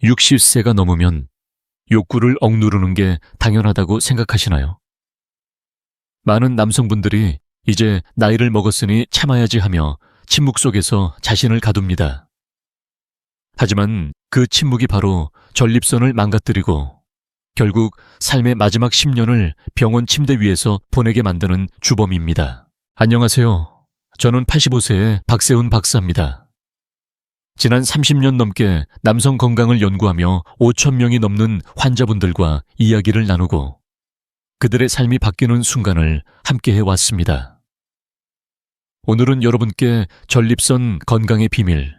60세가 넘으면 욕구를 억누르는 게 당연하다고 생각하시나요? 많은 남성분들이 이제 나이를 먹었으니 참아야지 하며 침묵 속에서 자신을 가둡니다. 하지만 그 침묵이 바로 전립선을 망가뜨리고 결국 삶의 마지막 10년을 병원 침대 위에서 보내게 만드는 주범입니다. 안녕하세요. 저는 85세의 박세훈 박사입니다. 지난 30년 넘게 남성 건강을 연구하며 5,000명이 넘는 환자분들과 이야기를 나누고 그들의 삶이 바뀌는 순간을 함께 해왔습니다. 오늘은 여러분께 전립선 건강의 비밀,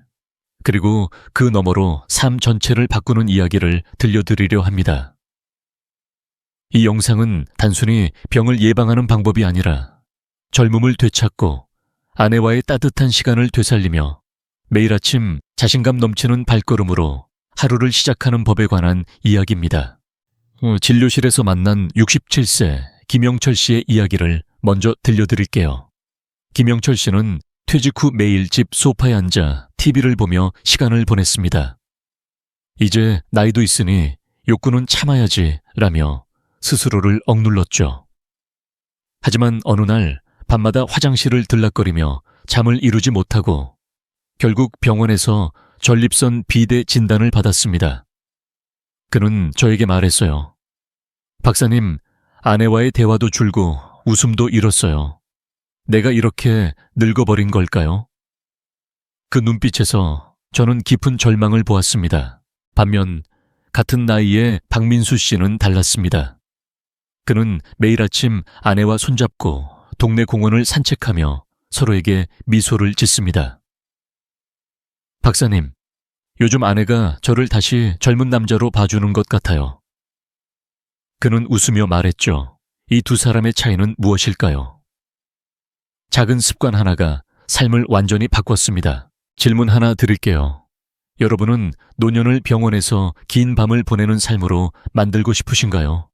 그리고 그 너머로 삶 전체를 바꾸는 이야기를 들려드리려 합니다. 이 영상은 단순히 병을 예방하는 방법이 아니라 젊음을 되찾고 아내와의 따뜻한 시간을 되살리며 매일 아침 자신감 넘치는 발걸음으로 하루를 시작하는 법에 관한 이야기입니다. 진료실에서 만난 67세 김영철 씨의 이야기를 먼저 들려드릴게요. 김영철 씨는 퇴직 후 매일 집 소파에 앉아 TV를 보며 시간을 보냈습니다. 이제 나이도 있으니 욕구는 참아야지 라며 스스로를 억눌렀죠. 하지만 어느 날 밤마다 화장실을 들락거리며 잠을 이루지 못하고 결국 병원에서 전립선 비대 진단을 받았습니다. 그는 저에게 말했어요. 박사님, 아내와의 대화도 줄고 웃음도 잃었어요. 내가 이렇게 늙어버린 걸까요? 그 눈빛에서 저는 깊은 절망을 보았습니다. 반면 같은 나이의 박민수 씨는 달랐습니다. 그는 매일 아침 아내와 손잡고 동네 공원을 산책하며 서로에게 미소를 짓습니다. 박사님, 요즘 아내가 저를 다시 젊은 남자로 봐주는 것 같아요. 그는 웃으며 말했죠. 이 두 사람의 차이는 무엇일까요? 작은 습관 하나가 삶을 완전히 바꿨습니다. 질문 하나 드릴게요. 여러분은 노년을 병원에서 긴 밤을 보내는 삶으로 만들고 싶으신가요?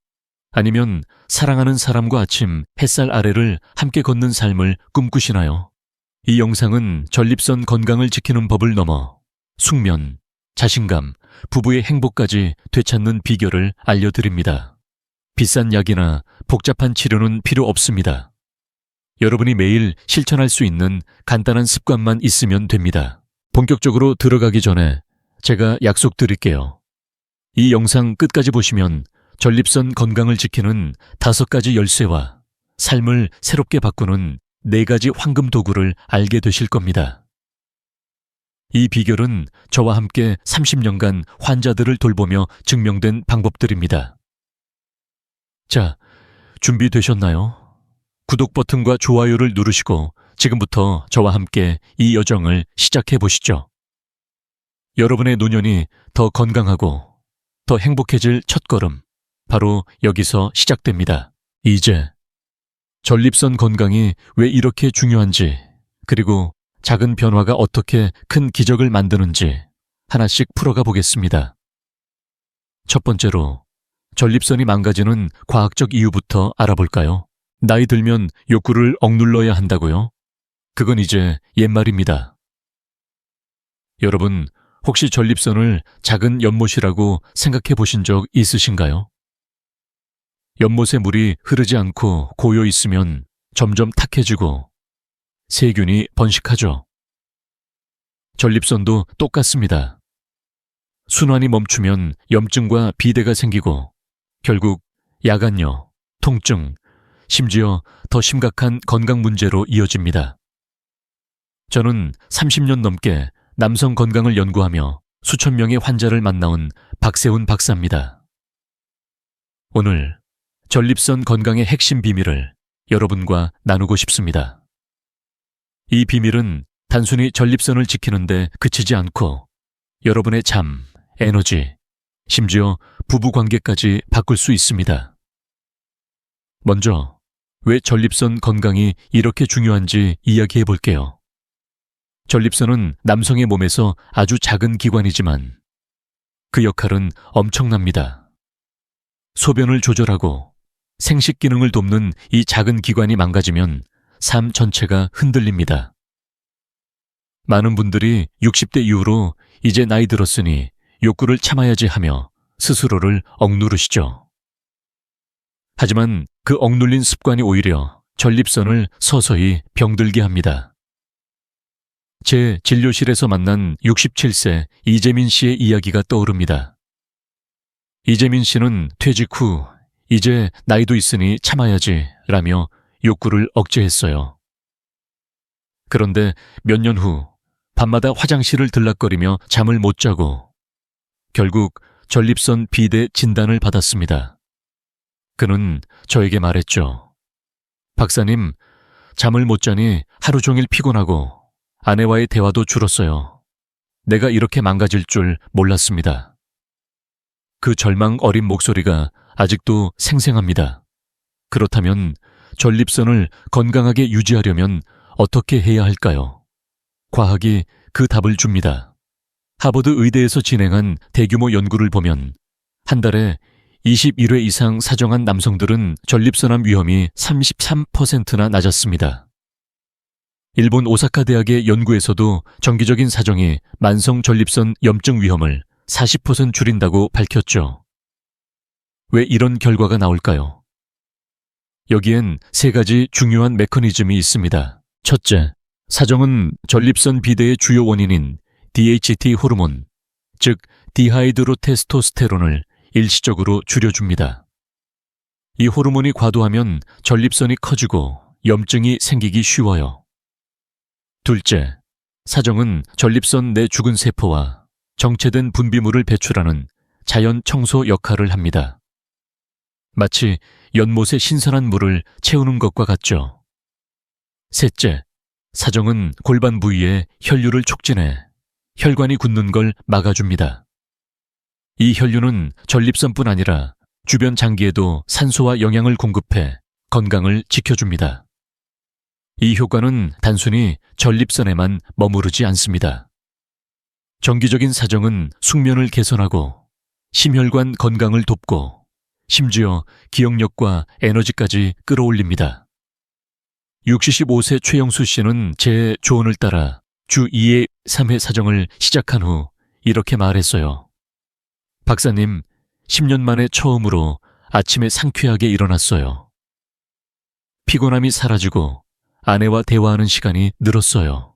아니면 사랑하는 사람과 아침 햇살 아래를 함께 걷는 삶을 꿈꾸시나요? 이 영상은 전립선 건강을 지키는 법을 넘어 숙면, 자신감, 부부의 행복까지 되찾는 비결을 알려드립니다. 비싼 약이나 복잡한 치료는 필요 없습니다. 여러분이 매일 실천할 수 있는 간단한 습관만 있으면 됩니다. 본격적으로 들어가기 전에 제가 약속드릴게요. 이 영상 끝까지 보시면 전립선 건강을 지키는 5가지 열쇠와 삶을 새롭게 바꾸는 4가지 황금 도구를 알게 되실 겁니다. 이 비결은 저와 함께 30년간 환자들을 돌보며 증명된 방법들입니다. 자, 준비되셨나요? 구독 버튼과 좋아요를 누르시고 지금부터 저와 함께 이 여정을 시작해 보시죠. 여러분의 노년이 더 건강하고 더 행복해질 첫걸음, 바로 여기서 시작됩니다. 이제 전립선 건강이 왜 이렇게 중요한지, 그리고 작은 변화가 어떻게 큰 기적을 만드는지 하나씩 풀어가 보겠습니다. 첫 번째로 전립선이 망가지는 과학적 이유부터 알아볼까요? 나이 들면 욕구를 억눌러야 한다고요? 그건 이제 옛말입니다. 여러분, 혹시 전립선을 작은 연못이라고 생각해 보신 적 있으신가요? 연못에 물이 흐르지 않고 고여 있으면 점점 탁해지고 세균이 번식하죠. 전립선도 똑같습니다. 순환이 멈추면 염증과 비대가 생기고 결국 야간요, 통증, 심지어 더 심각한 건강 문제로 이어집니다. 저는 30년 넘게 남성 건강을 연구하며 수천 명의 환자를 만나온 박세훈 박사입니다. 오늘 전립선 건강의 핵심 비밀을 여러분과 나누고 싶습니다. 이 비밀은 단순히 전립선을 지키는데 그치지 않고 여러분의 잠, 에너지, 심지어 부부 관계까지 바꿀 수 있습니다. 먼저 왜 전립선 건강이 이렇게 중요한지 이야기해 볼게요. 전립선은 남성의 몸에서 아주 작은 기관이지만 그 역할은 엄청납니다. 소변을 조절하고 생식 기능을 돕는 이 작은 기관이 망가지면 삶 전체가 흔들립니다. 많은 분들이 60대 이후로 이제 나이 들었으니 욕구를 참아야지 하며 스스로를 억누르시죠. 하지만 그 억눌린 습관이 오히려 전립선을 서서히 병들게 합니다. 제 진료실에서 만난 67세 이재민 씨의 이야기가 떠오릅니다. 이재민 씨는 퇴직 후 이제 나이도 있으니 참아야지 라며 욕구를 억제했어요. 그런데 몇 년 후 밤마다 화장실을 들락거리며 잠을 못 자고 결국 전립선 비대 진단을 받았습니다. 그는 저에게 말했죠. 박사님, 잠을 못 자니 하루 종일 피곤하고 아내와의 대화도 줄었어요. 내가 이렇게 망가질 줄 몰랐습니다. 그 절망 어린 목소리가 아직도 생생합니다. 그렇다면 전립선을 건강하게 유지하려면 어떻게 해야 할까요? 과학이 그 답을 줍니다. 하버드 의대에서 진행한 대규모 연구를 보면 한 달에 21회 이상 사정한 남성들은 전립선암 위험이 33%나 낮았습니다. 일본 오사카 대학의 연구에서도 정기적인 사정이 만성 전립선 염증 위험을 40% 줄인다고 밝혔죠. 왜 이런 결과가 나올까요? 여기엔 세 가지 중요한 메커니즘이 있습니다. 첫째, 사정은 전립선 비대의 주요 원인인 DHT 호르몬, 즉 디하이드로테스토스테론을 일시적으로 줄여줍니다. 이 호르몬이 과도하면 전립선이 커지고 염증이 생기기 쉬워요. 둘째, 사정은 전립선 내 죽은 세포와 정체된 분비물을 배출하는 자연 청소 역할을 합니다. 마치 연못에 신선한 물을 채우는 것과 같죠. 셋째, 사정은 골반 부위에 혈류를 촉진해 혈관이 굳는 걸 막아줍니다. 이 혈류는 전립선뿐 아니라 주변 장기에도 산소와 영양을 공급해 건강을 지켜줍니다. 이 효과는 단순히 전립선에만 머무르지 않습니다. 정기적인 사정은 숙면을 개선하고 심혈관 건강을 돕고 심지어 기억력과 에너지까지 끌어올립니다. 65세 최영수 씨는 제 조언을 따라 주 2회 3회 사정을 시작한 후 이렇게 말했어요. 박사님, 10년 만에 처음으로 아침에 상쾌하게 일어났어요. 피곤함이 사라지고 아내와 대화하는 시간이 늘었어요.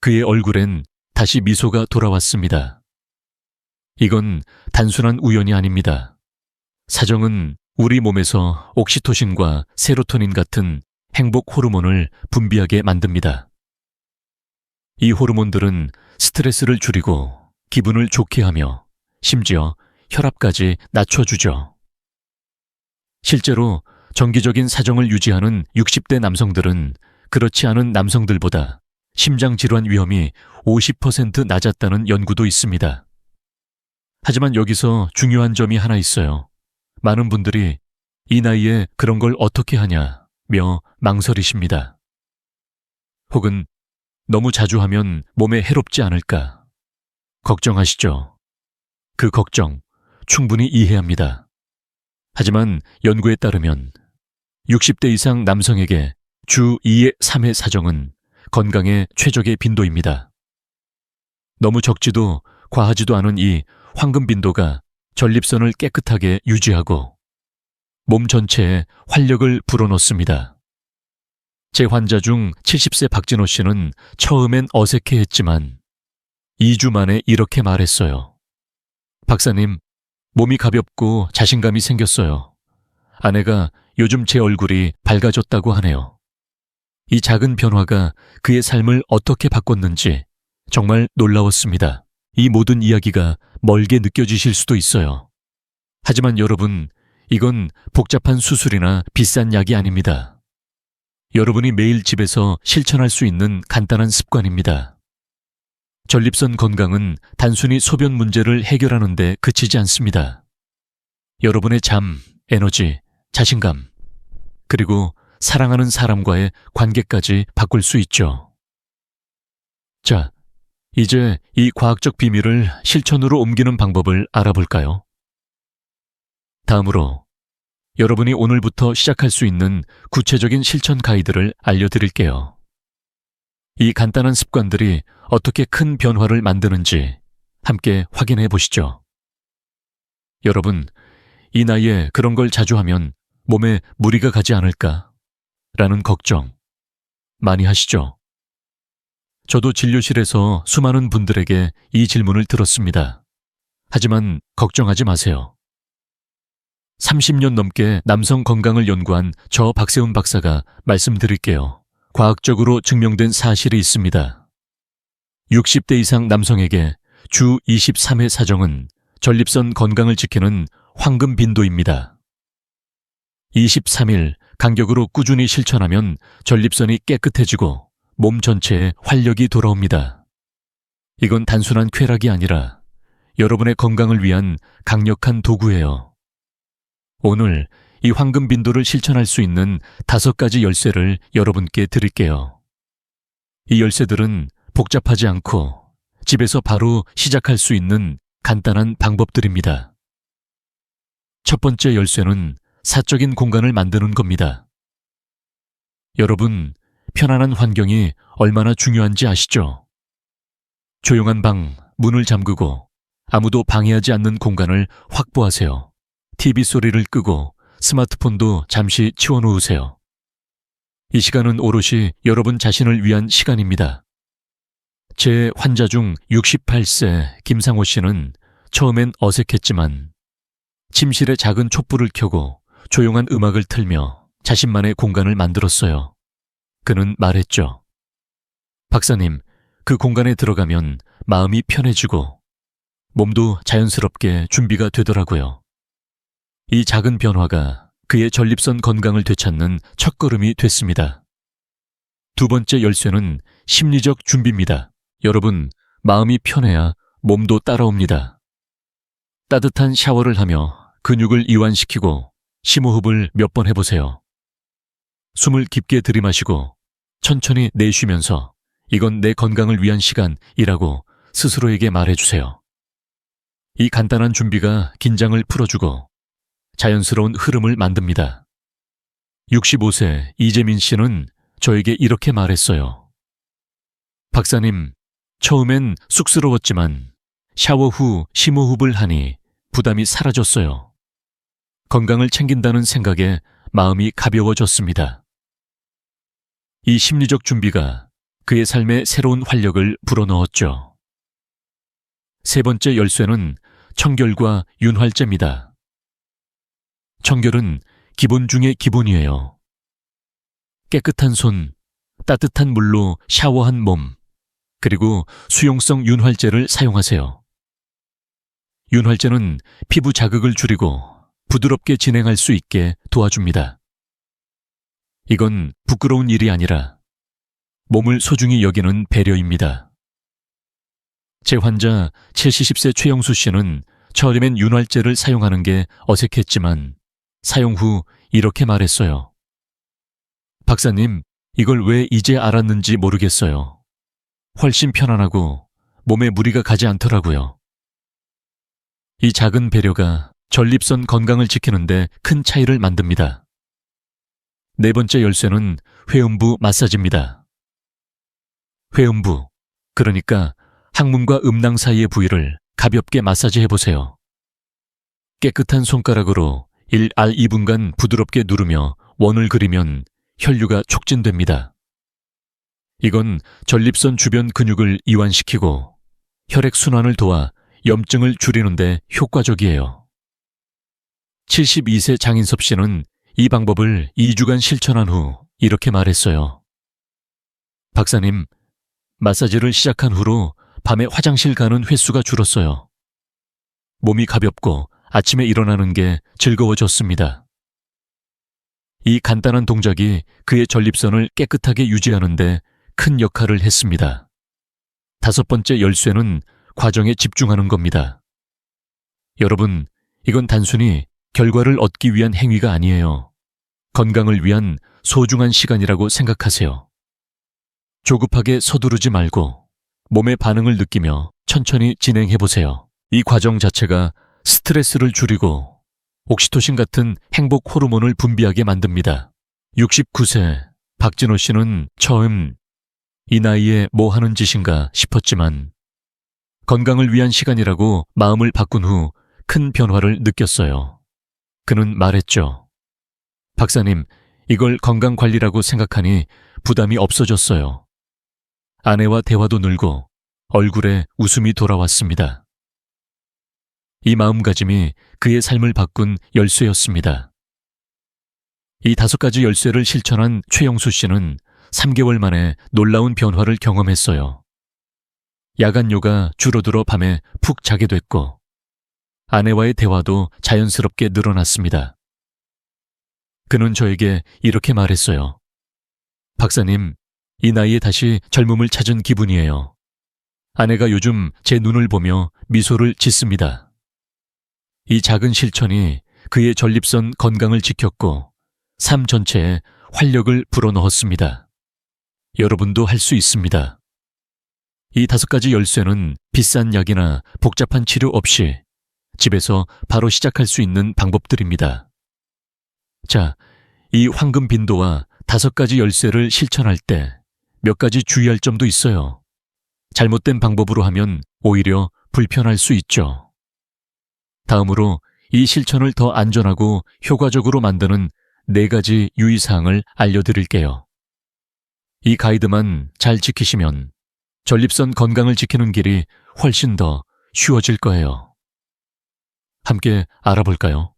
그의 얼굴엔 다시 미소가 돌아왔습니다. 이건 단순한 우연이 아닙니다. 사정은 우리 몸에서 옥시토신과 세로토닌 같은 행복 호르몬을 분비하게 만듭니다. 이 호르몬들은 스트레스를 줄이고 기분을 좋게 하며 심지어 혈압까지 낮춰주죠. 실제로 정기적인 사정을 유지하는 60대 남성들은 그렇지 않은 남성들보다 심장질환 위험이 50% 낮았다는 연구도 있습니다. 하지만 여기서 중요한 점이 하나 있어요. 많은 분들이 이 나이에 그런 걸 어떻게 하냐며 망설이십니다. 혹은 너무 자주 하면 몸에 해롭지 않을까 걱정하시죠. 그 걱정 충분히 이해합니다. 하지만 연구에 따르면 60대 이상 남성에게 주 2회 3회 사정은 건강의 최적의 빈도입니다. 너무 적지도 과하지도 않은 이 황금 빈도가 전립선을 깨끗하게 유지하고 몸 전체에 활력을 불어넣습니다. 제 환자 중 70세 박진호 씨는 처음엔 어색해했지만 2주 만에 이렇게 말했어요. 박사님, 몸이 가볍고 자신감이 생겼어요. 아내가 요즘 제 얼굴이 밝아졌다고 하네요. 이 작은 변화가 그의 삶을 어떻게 바꿨는지 정말 놀라웠습니다. 이 모든 이야기가 멀게 느껴지실 수도 있어요. 하지만 여러분, 이건 복잡한 수술이나 비싼 약이 아닙니다. 여러분이 매일 집에서 실천할 수 있는 간단한 습관입니다. 전립선 건강은 단순히 소변 문제를 해결하는 데 그치지 않습니다. 여러분의 잠, 에너지, 자신감, 그리고 사랑하는 사람과의 관계까지 바꿀 수 있죠. 자, 이제 이 과학적 비밀을 실천으로 옮기는 방법을 알아볼까요? 다음으로 여러분이 오늘부터 시작할 수 있는 구체적인 실천 가이드를 알려드릴게요. 이 간단한 습관들이 어떻게 큰 변화를 만드는지 함께 확인해 보시죠. 여러분, 이 나이에 그런 걸 자주 하면 몸에 무리가 가지 않을까? 라는 걱정 많이 하시죠? 저도 진료실에서 수많은 분들에게 이 질문을 들었습니다. 하지만 걱정하지 마세요. 30년 넘게 남성 건강을 연구한 저 박세훈 박사가 말씀드릴게요. 과학적으로 증명된 사실이 있습니다. 60대 이상 남성에게 주 23회 사정은 전립선 건강을 지키는 황금 빈도입니다. 23일 간격으로 꾸준히 실천하면 전립선이 깨끗해지고 몸 전체에 활력이 돌아옵니다. 이건 단순한 쾌락이 아니라 여러분의 건강을 위한 강력한 도구예요. 오늘 이 황금 빈도를 실천할 수 있는 5가지 열쇠를 여러분께 드릴게요. 이 열쇠들은 복잡하지 않고 집에서 바로 시작할 수 있는 간단한 방법들입니다. 첫 번째 열쇠는 사적인 공간을 만드는 겁니다. 여러분, 편안한 환경이 얼마나 중요한지 아시죠? 조용한 방, 문을 잠그고 아무도 방해하지 않는 공간을 확보하세요. TV 소리를 끄고 스마트폰도 잠시 치워놓으세요. 이 시간은 오롯이 여러분 자신을 위한 시간입니다. 제 환자 중 68세 김상호 씨는 처음엔 어색했지만 침실에 작은 촛불을 켜고 조용한 음악을 틀며 자신만의 공간을 만들었어요. 그는 말했죠. 박사님, 그 공간에 들어가면 마음이 편해지고 몸도 자연스럽게 준비가 되더라고요. 이 작은 변화가 그의 전립선 건강을 되찾는 첫걸음이 됐습니다. 두 번째 열쇠는 심리적 준비입니다. 여러분, 마음이 편해야 몸도 따라옵니다. 따뜻한 샤워를 하며 근육을 이완시키고 심호흡을 몇 번 해보세요. 숨을 깊게 들이마시고 천천히 내쉬면서 이건 내 건강을 위한 시간이라고 스스로에게 말해주세요. 이 간단한 준비가 긴장을 풀어주고 자연스러운 흐름을 만듭니다. 65세 이재민 씨는 저에게 이렇게 말했어요. 박사님, 처음엔 쑥스러웠지만 샤워 후 심호흡을 하니 부담이 사라졌어요. 건강을 챙긴다는 생각에 마음이 가벼워졌습니다. 이 심리적 준비가 그의 삶에 새로운 활력을 불어넣었죠. 세 번째 열쇠는 청결과 윤활제입니다. 청결은 기본 중의 기본이에요. 깨끗한 손, 따뜻한 물로 샤워한 몸, 그리고 수용성 윤활제를 사용하세요. 윤활제는 피부 자극을 줄이고 부드럽게 진행할 수 있게 도와줍니다. 이건 부끄러운 일이 아니라 몸을 소중히 여기는 배려입니다. 제 환자 70세 최영수 씨는 처음엔 윤활제를 사용하는 게 어색했지만 사용 후 이렇게 말했어요. 박사님, 이걸 왜 이제 알았는지 모르겠어요. 훨씬 편안하고 몸에 무리가 가지 않더라고요. 이 작은 배려가 전립선 건강을 지키는데 큰 차이를 만듭니다. 네 번째 열쇠는 회음부 마사지입니다. 회음부, 그러니까 항문과 음낭 사이의 부위를 가볍게 마사지 해보세요. 깨끗한 손가락으로 1알 2분간 부드럽게 누르며 원을 그리면 혈류가 촉진됩니다. 이건 전립선 주변 근육을 이완시키고 혈액순환을 도와 염증을 줄이는데 효과적이에요. 72세 장인섭 씨는 이 방법을 2주간 실천한 후 이렇게 말했어요. 박사님, 마사지를 시작한 후로 밤에 화장실 가는 횟수가 줄었어요. 몸이 가볍고 아침에 일어나는 게 즐거워졌습니다. 이 간단한 동작이 그의 전립선을 깨끗하게 유지하는데 큰 역할을 했습니다. 다섯 번째 열쇠는 과정에 집중하는 겁니다. 여러분, 이건 단순히 결과를 얻기 위한 행위가 아니에요. 건강을 위한 소중한 시간이라고 생각하세요. 조급하게 서두르지 말고 몸의 반응을 느끼며 천천히 진행해보세요. 이 과정 자체가 스트레스를 줄이고 옥시토신 같은 행복 호르몬을 분비하게 만듭니다. 69세 박진호 씨는 처음 이 나이에 뭐 하는 짓인가 싶었지만 건강을 위한 시간이라고 마음을 바꾼 후 큰 변화를 느꼈어요. 그는 말했죠. 박사님, 이걸 건강관리라고 생각하니 부담이 없어졌어요. 아내와 대화도 늘고 얼굴에 웃음이 돌아왔습니다. 이 마음가짐이 그의 삶을 바꾼 열쇠였습니다. 이 5가지 열쇠를 실천한 최영수 씨는 3개월 만에 놀라운 변화를 경험했어요. 야간요가 줄어들어 밤에 푹 자게 됐고 아내와의 대화도 자연스럽게 늘어났습니다. 그는 저에게 이렇게 말했어요. 박사님, 이 나이에 다시 젊음을 찾은 기분이에요. 아내가 요즘 제 눈을 보며 미소를 짓습니다. 이 작은 실천이 그의 전립선 건강을 지켰고 삶 전체에 활력을 불어넣었습니다. 여러분도 할 수 있습니다. 이 5가지 열쇠는 비싼 약이나 복잡한 치료 없이 집에서 바로 시작할 수 있는 방법들입니다. 자, 이 황금 빈도와 5가지 열쇠를 실천할 때 몇 가지 주의할 점도 있어요. 잘못된 방법으로 하면 오히려 불편할 수 있죠. 다음으로 이 실천을 더 안전하고 효과적으로 만드는 4가지 유의사항을 알려드릴게요. 이 가이드만 잘 지키시면 전립선 건강을 지키는 길이 훨씬 더 쉬워질 거예요. 함께 알아볼까요?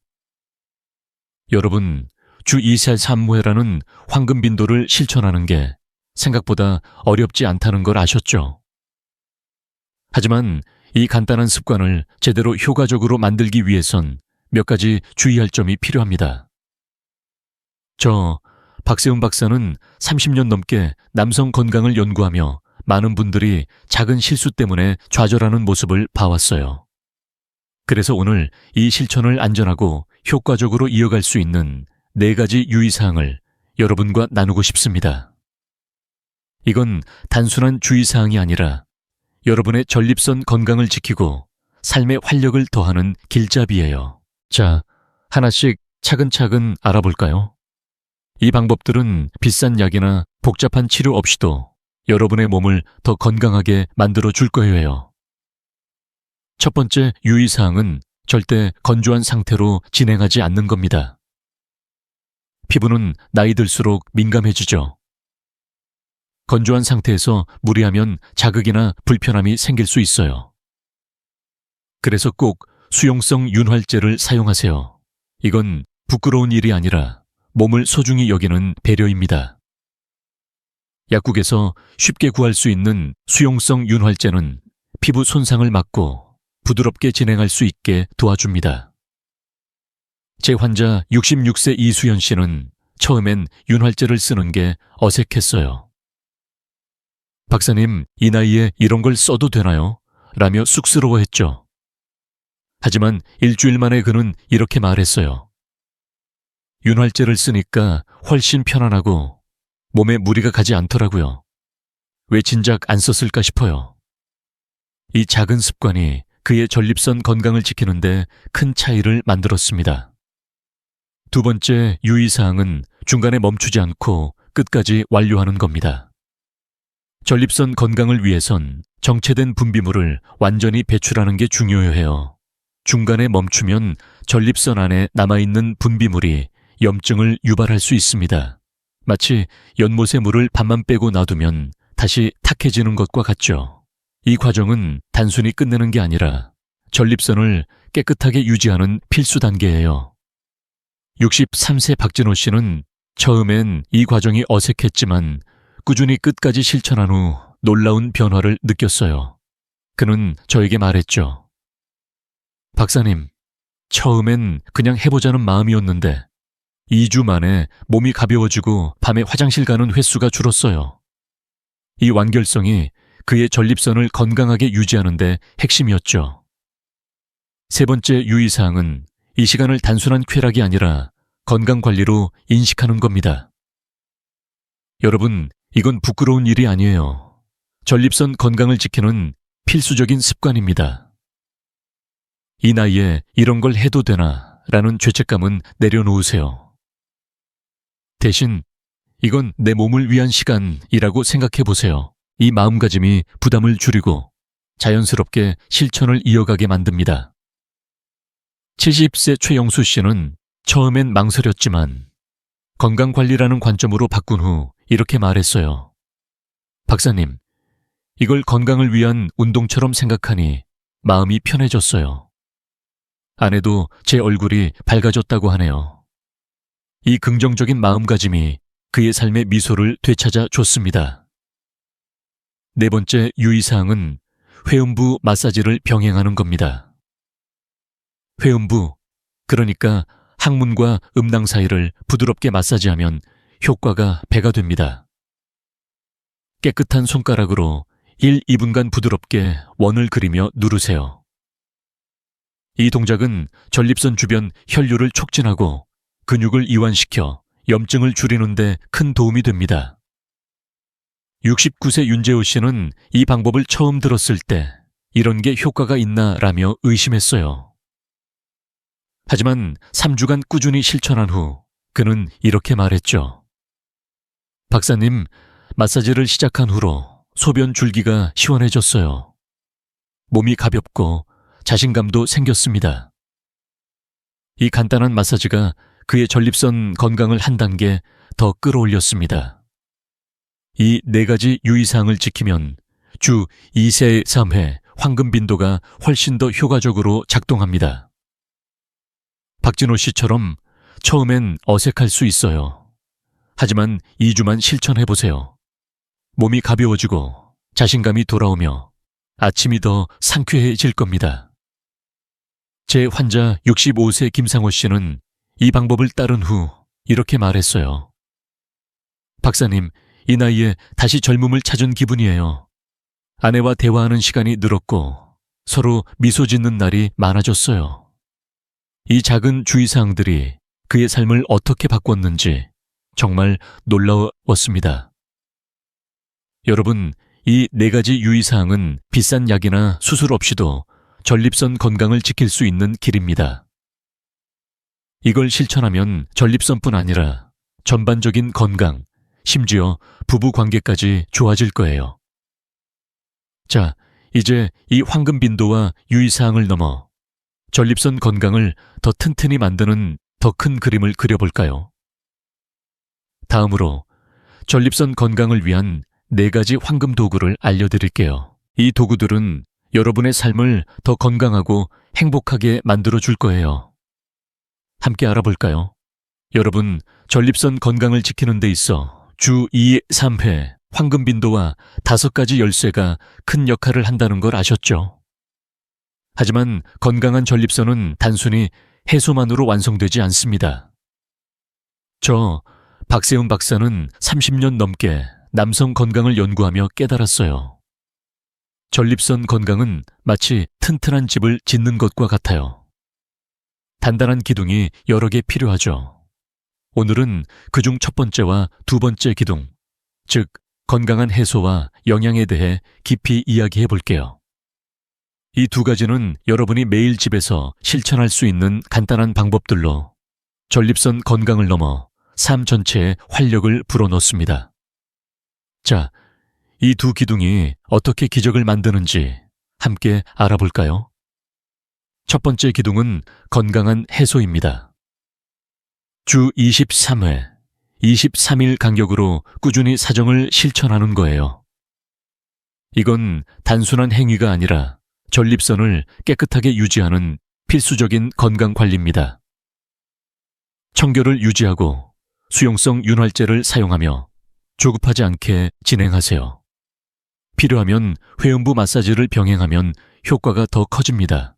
여러분, 주 2세 3회라는 황금 빈도를 실천하는 게 생각보다 어렵지 않다는 걸 아셨죠? 하지만 이 간단한 습관을 제대로 효과적으로 만들기 위해선 몇 가지 주의할 점이 필요합니다. 박세훈 박사는 30년 넘게 남성 건강을 연구하며 많은 분들이 작은 실수 때문에 좌절하는 모습을 봐왔어요. 그래서 오늘 이 실천을 안전하고 효과적으로 이어갈 수 있는 4가지 유의사항을 여러분과 나누고 싶습니다. 이건 단순한 주의사항이 아니라 여러분의 전립선 건강을 지키고 삶의 활력을 더하는 길잡이예요. 자, 하나씩 차근차근 알아볼까요? 이 방법들은 비싼 약이나 복잡한 치료 없이도 여러분의 몸을 더 건강하게 만들어 줄 거예요. 첫 번째 유의사항은 절대 건조한 상태로 진행하지 않는 겁니다. 피부는 나이 들수록 민감해지죠. 건조한 상태에서 무리하면 자극이나 불편함이 생길 수 있어요. 그래서 꼭 수용성 윤활제를 사용하세요. 이건 부끄러운 일이 아니라 몸을 소중히 여기는 배려입니다. 약국에서 쉽게 구할 수 있는 수용성 윤활제는 피부 손상을 막고 부드럽게 진행할 수 있게 도와줍니다. 제 환자 66세 이수연 씨는 처음엔 윤활제를 쓰는 게 어색했어요. 박사님, 이 나이에 이런 걸 써도 되나요? 라며 쑥스러워했죠. 하지만 일주일 만에 그는 이렇게 말했어요. 윤활제를 쓰니까 훨씬 편안하고 몸에 무리가 가지 않더라고요. 왜 진작 안 썼을까 싶어요. 이 작은 습관이 그의 전립선 건강을 지키는데 큰 차이를 만들었습니다. 2번째 유의사항은 중간에 멈추지 않고 끝까지 완료하는 겁니다. 전립선 건강을 위해선 정체된 분비물을 완전히 배출하는 게 중요해요. 중간에 멈추면 전립선 안에 남아있는 분비물이 염증을 유발할 수 있습니다. 마치 연못의 물을 반만 빼고 놔두면 다시 탁해지는 것과 같죠. 이 과정은 단순히 끝내는 게 아니라 전립선을 깨끗하게 유지하는 필수 단계예요. 63세 박진호 씨는 처음엔 이 과정이 어색했지만 꾸준히 끝까지 실천한 후 놀라운 변화를 느꼈어요. 그는 저에게 말했죠. 박사님, 처음엔 그냥 해보자는 마음이었는데 2주 만에 몸이 가벼워지고 밤에 화장실 가는 횟수가 줄었어요. 이 완결성이 그의 전립선을 건강하게 유지하는 데 핵심이었죠. 3번째 유의사항은 이 시간을 단순한 쾌락이 아니라 건강관리로 인식하는 겁니다. 여러분, 이건 부끄러운 일이 아니에요. 전립선 건강을 지키는 필수적인 습관입니다. 이 나이에 이런 걸 해도 되나 라는 죄책감은 내려놓으세요. 대신 이건 내 몸을 위한 시간이라고 생각해 보세요. 이 마음가짐이 부담을 줄이고 자연스럽게 실천을 이어가게 만듭니다. 70세 최영수 씨는 처음엔 망설였지만 건강관리라는 관점으로 바꾼 후 이렇게 말했어요. 박사님, 이걸 건강을 위한 운동처럼 생각하니 마음이 편해졌어요. 아내도 제 얼굴이 밝아졌다고 하네요. 이 긍정적인 마음가짐이 그의 삶의 미소를 되찾아 줬습니다. 네 번째 유의사항은 회음부 마사지를 병행하는 겁니다. 회음부, 그러니까 항문과 음낭 사이를 부드럽게 마사지하면 효과가 배가 됩니다. 깨끗한 손가락으로 1, 2분간 부드럽게 원을 그리며 누르세요. 이 동작은 전립선 주변 혈류를 촉진하고 근육을 이완시켜 염증을 줄이는 데 큰 도움이 됩니다. 69세 윤재호 씨는 이 방법을 처음 들었을 때 이런 게 효과가 있나 라며 의심했어요. 하지만 3주간 꾸준히 실천한 후 그는 이렇게 말했죠. 박사님, 마사지를 시작한 후로 소변 줄기가 시원해졌어요. 몸이 가볍고 자신감도 생겼습니다. 이 간단한 마사지가 그의 전립선 건강을 한 단계 더 끌어올렸습니다. 이 4가지 유의사항을 지키면 주 2세 3회 황금 빈도가 훨씬 더 효과적으로 작동합니다. 박진호 씨처럼 처음엔 어색할 수 있어요. 하지만 2주만 실천해보세요. 몸이 가벼워지고 자신감이 돌아오며 아침이 더 상쾌해질 겁니다. 제 환자 65세 김상호 씨는 이 방법을 따른 후 이렇게 말했어요. 박사님, 이 나이에 다시 젊음을 찾은 기분이에요. 아내와 대화하는 시간이 늘었고 서로 미소 짓는 날이 많아졌어요. 이 작은 주의사항들이 그의 삶을 어떻게 바꿨는지 정말 놀라웠습니다. 여러분, 이 4가지 유의사항은 비싼 약이나 수술 없이도 전립선 건강을 지킬 수 있는 길입니다. 이걸 실천하면 전립선뿐 아니라 전반적인 건강, 심지어 부부 관계까지 좋아질 거예요. 자, 이제 이 황금 빈도와 유의사항을 넘어 전립선 건강을 더 튼튼히 만드는 더 큰 그림을 그려볼까요? 다음으로 전립선 건강을 위한 4가지 황금 도구를 알려드릴게요. 이 도구들은 여러분의 삶을 더 건강하고 행복하게 만들어줄 거예요. 함께 알아볼까요? 여러분, 전립선 건강을 지키는 데 있어 주 2, 3회 황금 빈도와 5가지 열쇠가 큰 역할을 한다는 걸 아셨죠? 하지만 건강한 전립선은 단순히 해소만으로 완성되지 않습니다. 저 박세훈 박사는 30년 넘게 남성 건강을 연구하며 깨달았어요. 전립선 건강은 마치 튼튼한 집을 짓는 것과 같아요. 단단한 기둥이 여러 개 필요하죠. 오늘은 그중 첫 번째와 두 번째 기둥, 즉 건강한 해소와 영양에 대해 깊이 이야기해 볼게요. 이 2가지는 여러분이 매일 집에서 실천할 수 있는 간단한 방법들로 전립선 건강을 넘어 삶 전체에 활력을 불어넣습니다. 자, 이 2 기둥이 어떻게 기적을 만드는지 함께 알아볼까요? 첫 번째 기둥은 건강한 해소입니다. 주 23회, 23일 간격으로 꾸준히 사정을 실천하는 거예요. 이건 단순한 행위가 아니라 전립선을 깨끗하게 유지하는 필수적인 건강관리입니다. 청결을 유지하고 수용성 윤활제를 사용하며 조급하지 않게 진행하세요. 필요하면 회음부 마사지를 병행하면 효과가 더 커집니다.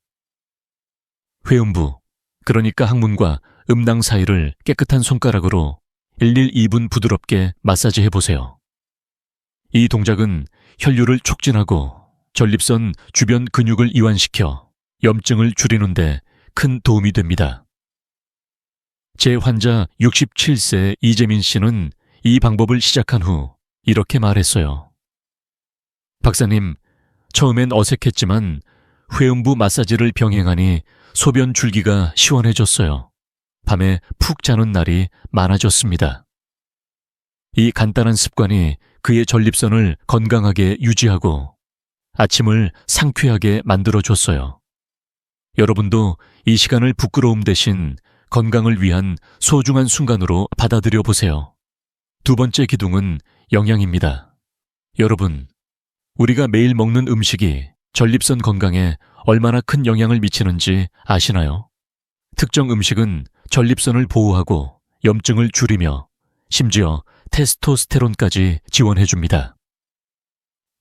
회음부, 그러니까 항문과 음낭 사이를 깨끗한 손가락으로 1-2분 부드럽게 마사지해 보세요. 이 동작은 혈류를 촉진하고 전립선 주변 근육을 이완시켜 염증을 줄이는 데 큰 도움이 됩니다. 제 환자 67세 이재민 씨는 이 방법을 시작한 후 이렇게 말했어요. 박사님, 처음엔 어색했지만 회음부 마사지를 병행하니 소변 줄기가 시원해졌어요. 밤에 푹 자는 날이 많아졌습니다. 이 간단한 습관이 그의 전립선을 건강하게 유지하고 아침을 상쾌하게 만들어줬어요. 여러분도 이 시간을 부끄러움 대신 건강을 위한 소중한 순간으로 받아들여 보세요. 두 번째 기둥은 영양입니다. 여러분, 우리가 매일 먹는 음식이 전립선 건강에 얼마나 큰 영향을 미치는지 아시나요? 특정 음식은 전립선을 보호하고 염증을 줄이며 심지어 테스토스테론까지 지원해줍니다.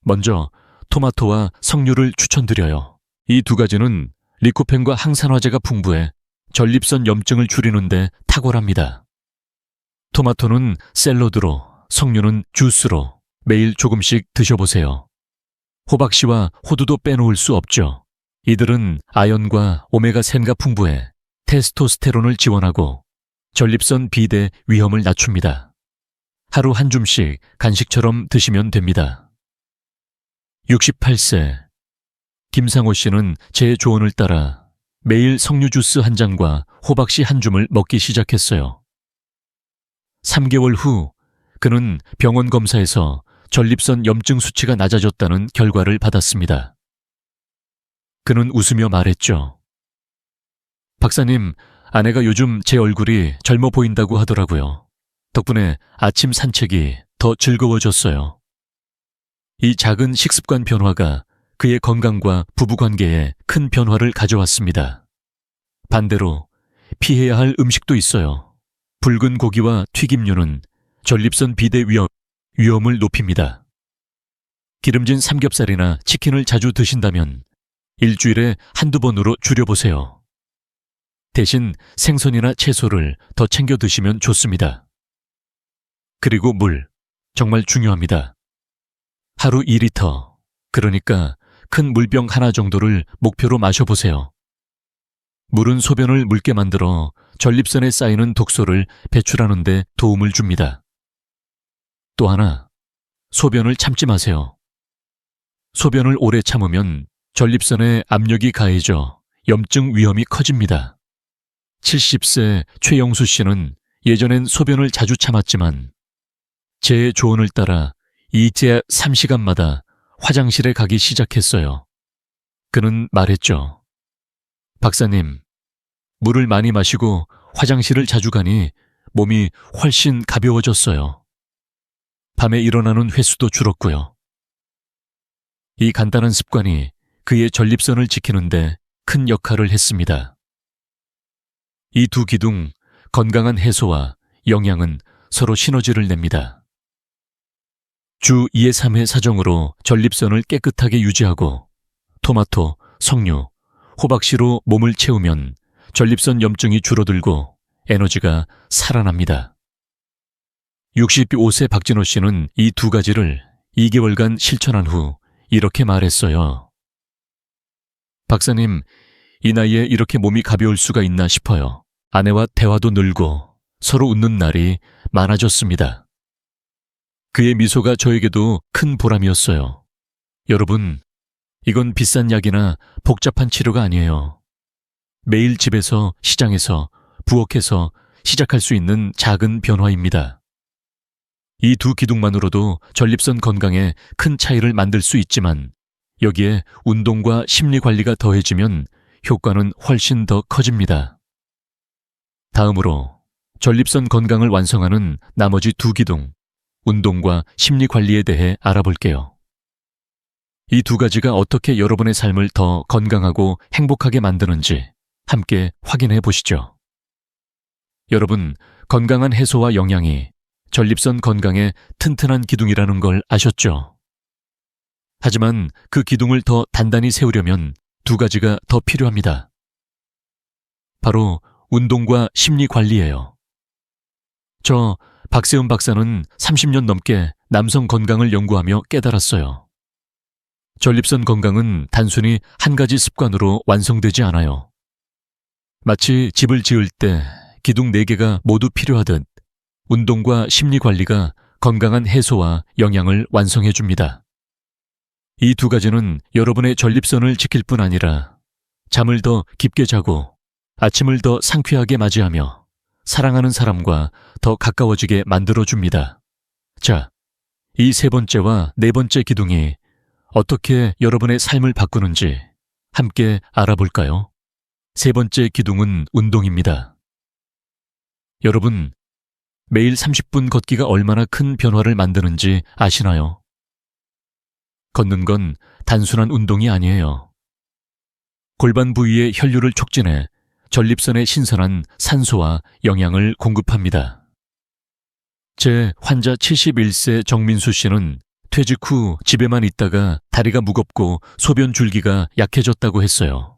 먼저 토마토와 석류를 추천드려요. 이 두 가지는 리코펜과 항산화제가 풍부해 전립선 염증을 줄이는 데 탁월합니다. 토마토는 샐러드로, 석류는 주스로 매일 조금씩 드셔보세요. 호박씨와 호두도 빼놓을 수 없죠. 이들은 아연과 오메가3가 풍부해 테스토스테론을 지원하고 전립선 비대 위험을 낮춥니다. 하루 한 줌씩 간식처럼 드시면 됩니다. 68세 김상호 씨는 제 조언을 따라 매일 석류 주스 한 잔과 호박씨 한 줌을 먹기 시작했어요. 3개월 후 그는 병원 검사에서 전립선 염증 수치가 낮아졌다는 결과를 받았습니다. 그는 웃으며 말했죠. 박사님, 아내가 요즘 제 얼굴이 젊어 보인다고 하더라고요. 덕분에 아침 산책이 더 즐거워졌어요. 이 작은 식습관 변화가 그의 건강과 부부관계에 큰 변화를 가져왔습니다. 반대로 피해야 할 음식도 있어요. 붉은 고기와 튀김류는 전립선 비대 위험을 높입니다. 기름진 삼겹살이나 치킨을 자주 드신다면 일주일에 한두 번으로 줄여보세요. 대신 생선이나 채소를 더 챙겨 드시면 좋습니다. 그리고 물, 정말 중요합니다. 하루 2리터, 그러니까 큰 물병 하나 정도를 목표로 마셔보세요. 물은 소변을 묽게 만들어 전립선에 쌓이는 독소를 배출하는 데 도움을 줍니다. 또 하나, 소변을 참지 마세요. 소변을 오래 참으면 전립선에 압력이 가해져 염증 위험이 커집니다. 70세 최영수 씨는 예전엔 소변을 자주 참았지만 제 조언을 따라 이제 3시간마다 화장실에 가기 시작했어요. 그는 말했죠. 박사님, 물을 많이 마시고 화장실을 자주 가니 몸이 훨씬 가벼워졌어요. 밤에 일어나는 횟수도 줄었고요. 이 간단한 습관이 그의 전립선을 지키는데 큰 역할을 했습니다. 이 두 기둥, 건강한 해소와 영양은 서로 시너지를 냅니다. 주 2회 3회 사정으로 전립선을 깨끗하게 유지하고 토마토, 석류, 호박씨로 몸을 채우면 전립선 염증이 줄어들고 에너지가 살아납니다. 65세 박진호 씨는 이 두 가지를 2개월간 실천한 후 이렇게 말했어요. 박사님, 이 나이에 이렇게 몸이 가벼울 수가 있나 싶어요. 아내와 대화도 늘고 서로 웃는 날이 많아졌습니다. 그의 미소가 저에게도 큰 보람이었어요. 여러분, 이건 비싼 약이나 복잡한 치료가 아니에요. 매일 집에서, 시장에서, 부엌에서 시작할 수 있는 작은 변화입니다. 이 두 기둥만으로도 전립선 건강에 큰 차이를 만들 수 있지만 여기에 운동과 심리관리가 더해지면 효과는 훨씬 더 커집니다. 다음으로 전립선 건강을 완성하는 나머지 두 기둥, 운동과 심리관리에 대해 알아볼게요. 이 두 가지가 어떻게 여러분의 삶을 더 건강하고 행복하게 만드는지 함께 확인해 보시죠. 여러분, 건강한 해소와 영양이 전립선 건강에 튼튼한 기둥이라는 걸 아셨죠? 하지만 그 기둥을 더 단단히 세우려면 두 가지가 더 필요합니다. 바로 운동과 심리 관리예요. 저 박세훈 박사는 30년 넘게 남성 건강을 연구하며 깨달았어요. 전립선 건강은 단순히 한 가지 습관으로 완성되지 않아요. 마치 집을 지을 때 기둥 4개가 모두 필요하듯 운동과 심리 관리가 건강한 해소와 영양을 완성해 줍니다. 이 두 가지는 여러분의 전립선을 지킬 뿐 아니라 잠을 더 깊게 자고 아침을 더 상쾌하게 맞이하며 사랑하는 사람과 더 가까워지게 만들어 줍니다. 자, 이 세 번째와 네 번째 기둥이 어떻게 여러분의 삶을 바꾸는지 함께 알아볼까요? 세 번째 기둥은 운동입니다. 여러분, 매일 30분 걷기가 얼마나 큰 변화를 만드는지 아시나요? 걷는 건 단순한 운동이 아니에요. 골반 부위의 혈류를 촉진해 전립선에 신선한 산소와 영양을 공급합니다. 제 환자 71세 정민수 씨는 퇴직 후 집에만 있다가 다리가 무겁고 소변 줄기가 약해졌다고 했어요.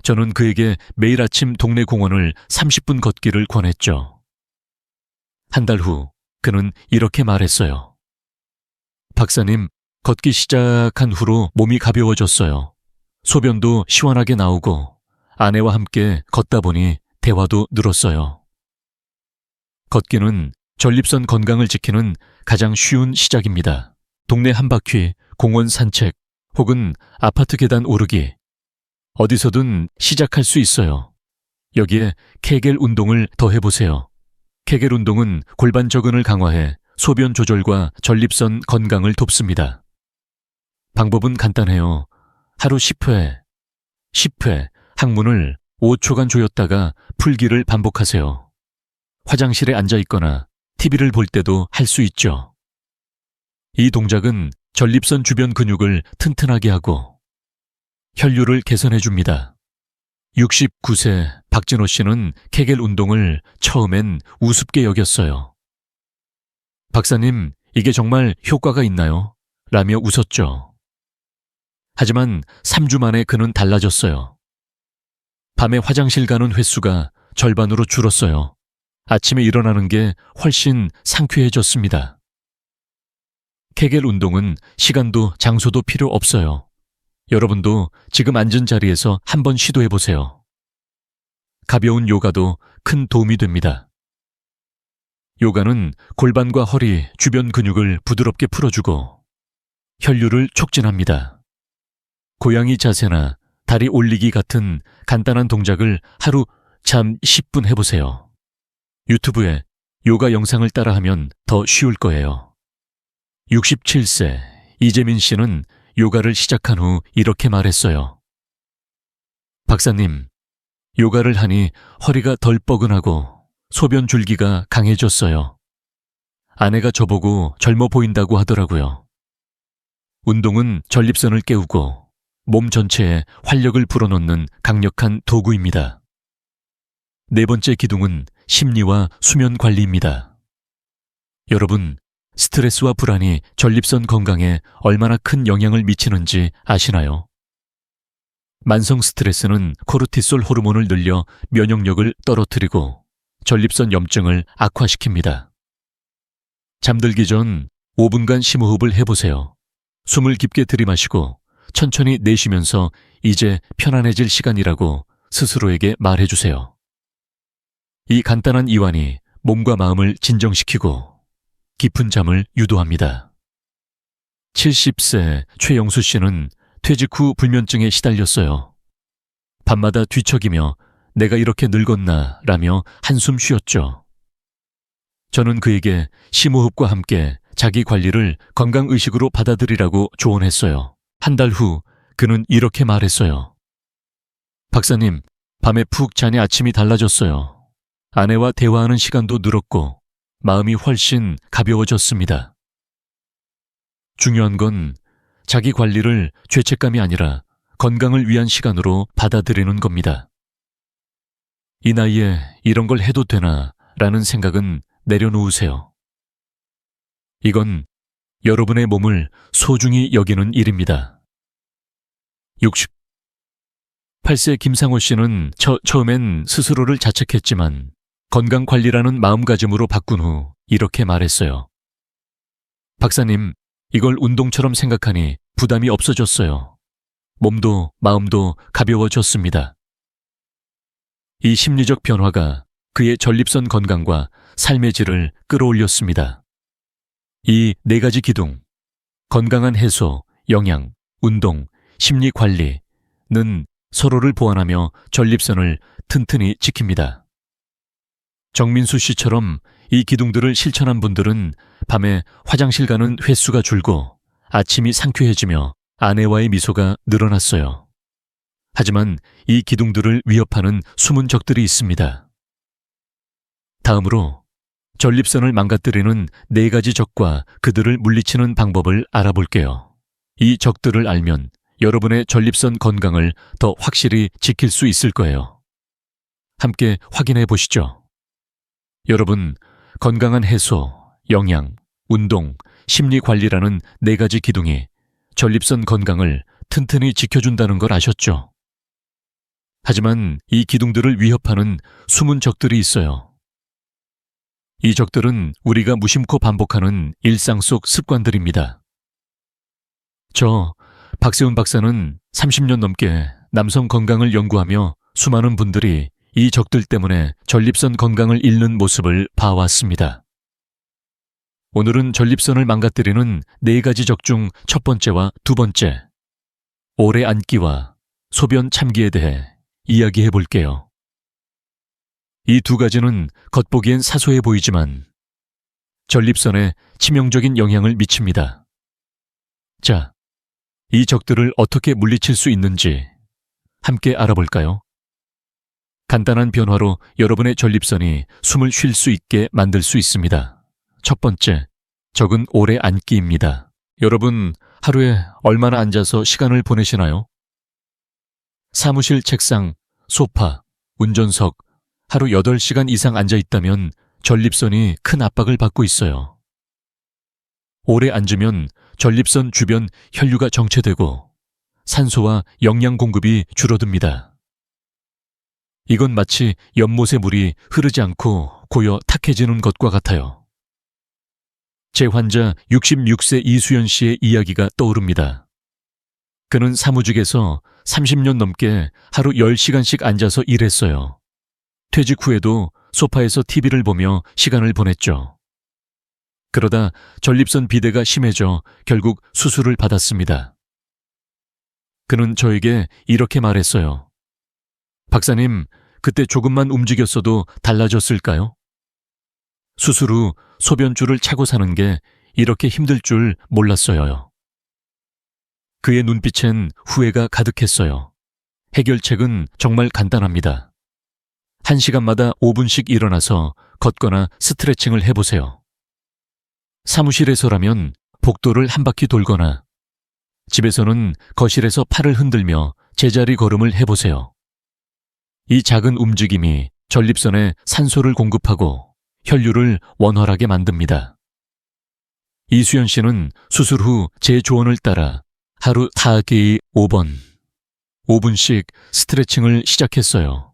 저는 그에게 매일 아침 동네 공원을 30분 걷기를 권했죠. 한 달 후 그는 이렇게 말했어요. 박사님, 걷기 시작한 후로 몸이 가벼워졌어요. 소변도 시원하게 나오고 아내와 함께 걷다 보니 대화도 늘었어요. 걷기는 전립선 건강을 지키는 가장 쉬운 시작입니다. 동네 한 바퀴, 공원 산책, 혹은 아파트 계단 오르기. 어디서든 시작할 수 있어요. 여기에 케겔 운동을 더해보세요. 케겔 운동은 골반 저근을 강화해 소변 조절과 전립선 건강을 돕습니다. 방법은 간단해요. 하루 10회, 10회, 항문을 5초간 조였다가 풀기를 반복하세요. 화장실에 앉아 있거나 TV를 볼 때도 할 수 있죠. 이 동작은 전립선 주변 근육을 튼튼하게 하고 혈류를 개선해 줍니다. 69세 박진호 씨는 케겔 운동을 처음엔 우습게 여겼어요. 박사님, 이게 정말 효과가 있나요? 라며 웃었죠. 하지만 3주 만에 그는 달라졌어요. 밤에 화장실 가는 횟수가 절반으로 줄었어요. 아침에 일어나는 게 훨씬 상쾌해졌습니다. 케겔 운동은 시간도 장소도 필요 없어요. 여러분도 지금 앉은 자리에서 한번 시도해보세요. 가벼운 요가도 큰 도움이 됩니다. 요가는 골반과 허리 주변 근육을 부드럽게 풀어주고 혈류를 촉진합니다. 고양이 자세나 다리 올리기 같은 간단한 동작을 하루 잠 10분 해보세요. 유튜브에 요가 영상을 따라하면 더 쉬울 거예요. 67세 이재민 씨는 요가를 시작한 후 이렇게 말했어요. 박사님, 요가를 하니 허리가 덜 뻐근하고 소변 줄기가 강해졌어요. 아내가 저보고 젊어 보인다고 하더라고요. 운동은 전립선을 깨우고 몸 전체에 활력을 불어넣는 강력한 도구입니다. 네 번째 기둥은 심리와 수면 관리입니다. 여러분, 스트레스와 불안이 전립선 건강에 얼마나 큰 영향을 미치는지 아시나요? 만성 스트레스는 코르티솔 호르몬을 늘려 면역력을 떨어뜨리고 전립선 염증을 악화시킵니다. 잠들기 전 5분간 심호흡을 해보세요. 숨을 깊게 들이마시고 천천히 내쉬면서 이제 편안해질 시간이라고 스스로에게 말해주세요. 이 간단한 이완이 몸과 마음을 진정시키고 깊은 잠을 유도합니다. 70세 최영수 씨는 퇴직 후 불면증에 시달렸어요. 밤마다 뒤척이며 내가 이렇게 늙었나 라며 한숨 쉬었죠. 저는 그에게 심호흡과 함께 자기 관리를 건강의식으로 받아들이라고 조언했어요. 한 달 후 그는 이렇게 말했어요. 박사님, 밤에 푹 자니 아침이 달라졌어요. 아내와 대화하는 시간도 늘었고 마음이 훨씬 가벼워졌습니다. 중요한 건 자기 관리를 죄책감이 아니라 건강을 위한 시간으로 받아들이는 겁니다. 이 나이에 이런 걸 해도 되나 라는 생각은 내려놓으세요. 이건 여러분의 몸을 소중히 여기는 일입니다. 68세 김상호 씨는 처음엔 스스로를 자책했지만 건강관리라는 마음가짐으로 바꾼 후 이렇게 말했어요. 박사님, 이걸 운동처럼 생각하니 부담이 없어졌어요. 몸도 마음도 가벼워졌습니다. 이 심리적 변화가 그의 전립선 건강과 삶의 질을 끌어올렸습니다. 이 네 가지 기둥, 건강한 해소, 영양, 운동, 심리 관리는 서로를 보완하며 전립선을 튼튼히 지킵니다. 정민수 씨처럼 이 기둥들을 실천한 분들은 밤에 화장실 가는 횟수가 줄고 아침이 상쾌해지며 아내와의 미소가 늘어났어요. 하지만 이 기둥들을 위협하는 숨은 적들이 있습니다. 다음으로 전립선을 망가뜨리는 4가지 적과 그들을 물리치는 방법을 알아볼게요. 이 적들을 알면 여러분의 전립선 건강을 더 확실히 지킬 수 있을 거예요. 함께 확인해 보시죠. 여러분, 건강한 해소, 영양, 운동, 심리 관리라는 4가지 기둥이 전립선 건강을 튼튼히 지켜준다는 걸 아셨죠? 하지만 이 기둥들을 위협하는 숨은 적들이 있어요. 이 적들은 우리가 무심코 반복하는 일상 속 습관들입니다. 박세훈 박사는 30년 넘게 남성 건강을 연구하며 수많은 분들이 이 적들 때문에 전립선 건강을 잃는 모습을 봐왔습니다. 오늘은 전립선을 망가뜨리는 4가지 적 중 첫 번째와 두 번째, 오래 앉기와 소변 참기에 대해 이야기해 볼게요. 이 2가지는 겉보기엔 사소해 보이지만 전립선에 치명적인 영향을 미칩니다. 자, 이 적들을 어떻게 물리칠 수 있는지 함께 알아볼까요? 간단한 변화로 여러분의 전립선이 숨을 쉴 수 있게 만들 수 있습니다. 첫 번째, 적은 오래 앉기입니다. 여러분, 하루에 얼마나 앉아서 시간을 보내시나요? 사무실 책상, 소파, 운전석, 하루 8시간 이상 앉아 있다면 전립선이 큰 압박을 받고 있어요. 오래 앉으면 전립선 주변 혈류가 정체되고 산소와 영양 공급이 줄어듭니다. 이건 마치 연못의 물이 흐르지 않고 고여 탁해지는 것과 같아요. 제 환자 66세 이수연 씨의 이야기가 떠오릅니다. 그는 사무직에서 30년 넘게 하루 10시간씩 앉아서 일했어요. 퇴직 후에도 소파에서 TV를 보며 시간을 보냈죠. 그러다 전립선 비대가 심해져 결국 수술을 받았습니다. 그는 저에게 이렇게 말했어요. 박사님, 그때 조금만 움직였어도 달라졌을까요? 수술 후 소변줄을 차고 사는 게 이렇게 힘들 줄 몰랐어요. 그의 눈빛엔 후회가 가득했어요. 해결책은 정말 간단합니다. 1시간마다 5분씩 일어나서 걷거나 스트레칭을 해보세요. 사무실에서라면 복도를 한 바퀴 돌거나 집에서는 거실에서 팔을 흔들며 제자리 걸음을 해보세요. 이 작은 움직임이 전립선에 산소를 공급하고 혈류를 원활하게 만듭니다. 이수연 씨는 수술 후 제 조언을 따라 하루 타기 5분씩 스트레칭을 시작했어요.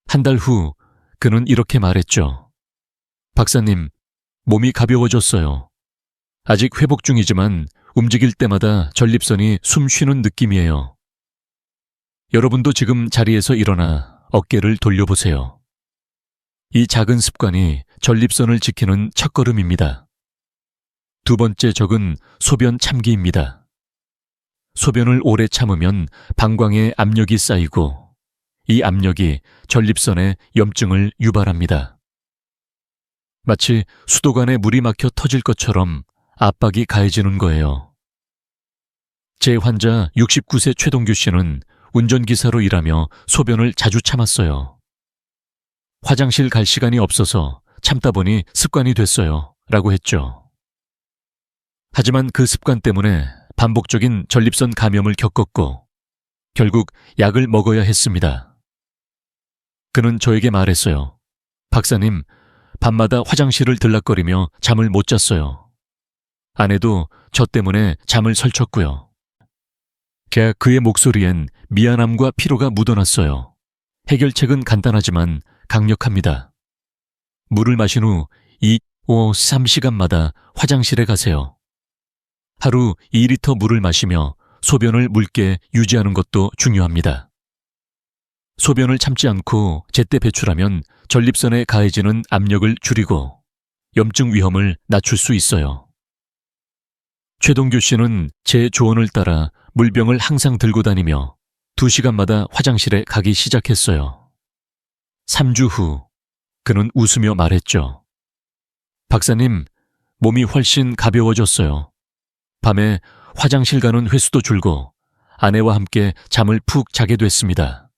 한 달 후 그는 이렇게 말했죠. 박사님, 몸이 가벼워졌어요. 아직 회복 중이지만 움직일 때마다 전립선이 숨 쉬는 느낌이에요. 여러분도 지금 자리에서 일어나 어깨를 돌려보세요. 이 작은 습관이 전립선을 지키는 첫걸음입니다. 두 번째 적은 소변 참기입니다. 소변을 오래 참으면 방광에 압력이 쌓이고 이 압력이 전립선에 염증을 유발합니다. 마치 수도관에 물이 막혀 터질 것처럼 압박이 가해지는 거예요. 제 환자 69세 최동규 씨는 운전기사로 일하며 소변을 자주 참았어요. 화장실 갈 시간이 없어서 참다 보니 습관이 됐어요. 라고 했죠. 하지만 그 습관 때문에 반복적인 전립선 감염을 겪었고 결국 약을 먹어야 했습니다. 그는 저에게 말했어요. 박사님, 밤마다 화장실을 들락거리며 잠을 못 잤어요. 아내도 저 때문에 잠을 설쳤고요. 그의 목소리엔 미안함과 피로가 묻어났어요. 해결책은 간단하지만 강력합니다. 물을 마신 후 3시간마다 화장실에 가세요. 하루 2리터 물을 마시며 소변을 묽게 유지하는 것도 중요합니다. 소변을 참지 않고 제때 배출하면 전립선에 가해지는 압력을 줄이고 염증 위험을 낮출 수 있어요. 최동규 씨는 제 조언을 따라 물병을 항상 들고 다니며 2시간마다 화장실에 가기 시작했어요. 3주 후 그는 웃으며 말했죠. 박사님, 몸이 훨씬 가벼워졌어요. 밤에 화장실 가는 횟수도 줄고 아내와 함께 잠을 푹 자게 됐습니다.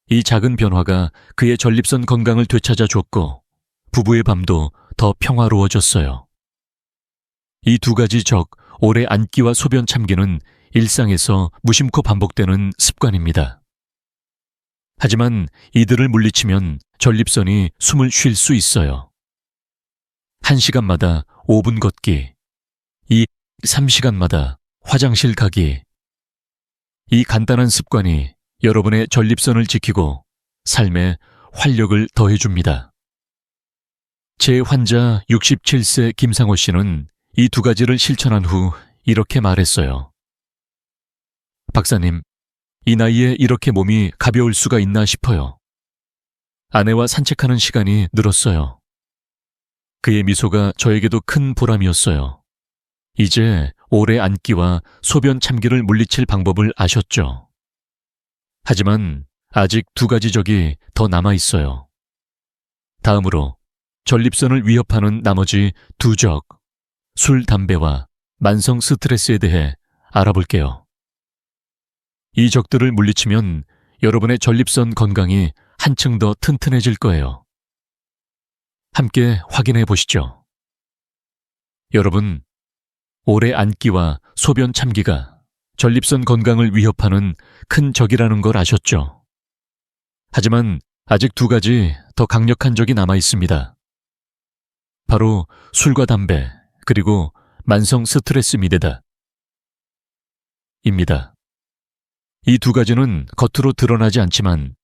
이 작은 변화가 그의 전립선 건강을 되찾아 줬고 부부의 밤도 더 평화로워졌어요. 이 두 가지 오래 앉기와 소변 참기는 일상에서 무심코 반복되는 습관입니다. 하지만 이들을 물리치면 전립선이 숨을 쉴 수 있어요. 1시간마다 5분 걷기, 3시간마다 화장실 가기. 이 간단한 습관이 여러분의 전립선을 지키고 삶에 활력을 더해줍니다. 제 환자 67세 김상호 씨는 이 두 가지를 실천한 후 이렇게 말했어요. 박사님, 이 나이에 이렇게 몸이 가벼울 수가 있나 싶어요. 아내와 산책하는 시간이 늘었어요. 그의 미소가 저에게도 큰 보람이었어요. 이제 오래 앉기와 소변 참기를 물리칠 방법을 아셨죠? 하지만 아직 두 가지 적이 더 남아 있어요. 다음으로 전립선을 위협하는 나머지 두 적, 술, 담배와 만성 스트레스에 대해 알아볼게요. 이 적들을 물리치면 여러분의 전립선 건강이 한층 더 튼튼해질 거예요. 함께 확인해 보시죠. 여러분, 오래 앉기와 소변 참기가 전립선 건강을 위협하는 큰 적이라는 걸 아셨죠? 하지만 아직 두 가지 더 강력한 적이 남아 있습니다. 바로 술과 담배, 그리고 만성 스트레스 미대다. 입니다. 이 두 가지는 겉으로 드러나지 않지만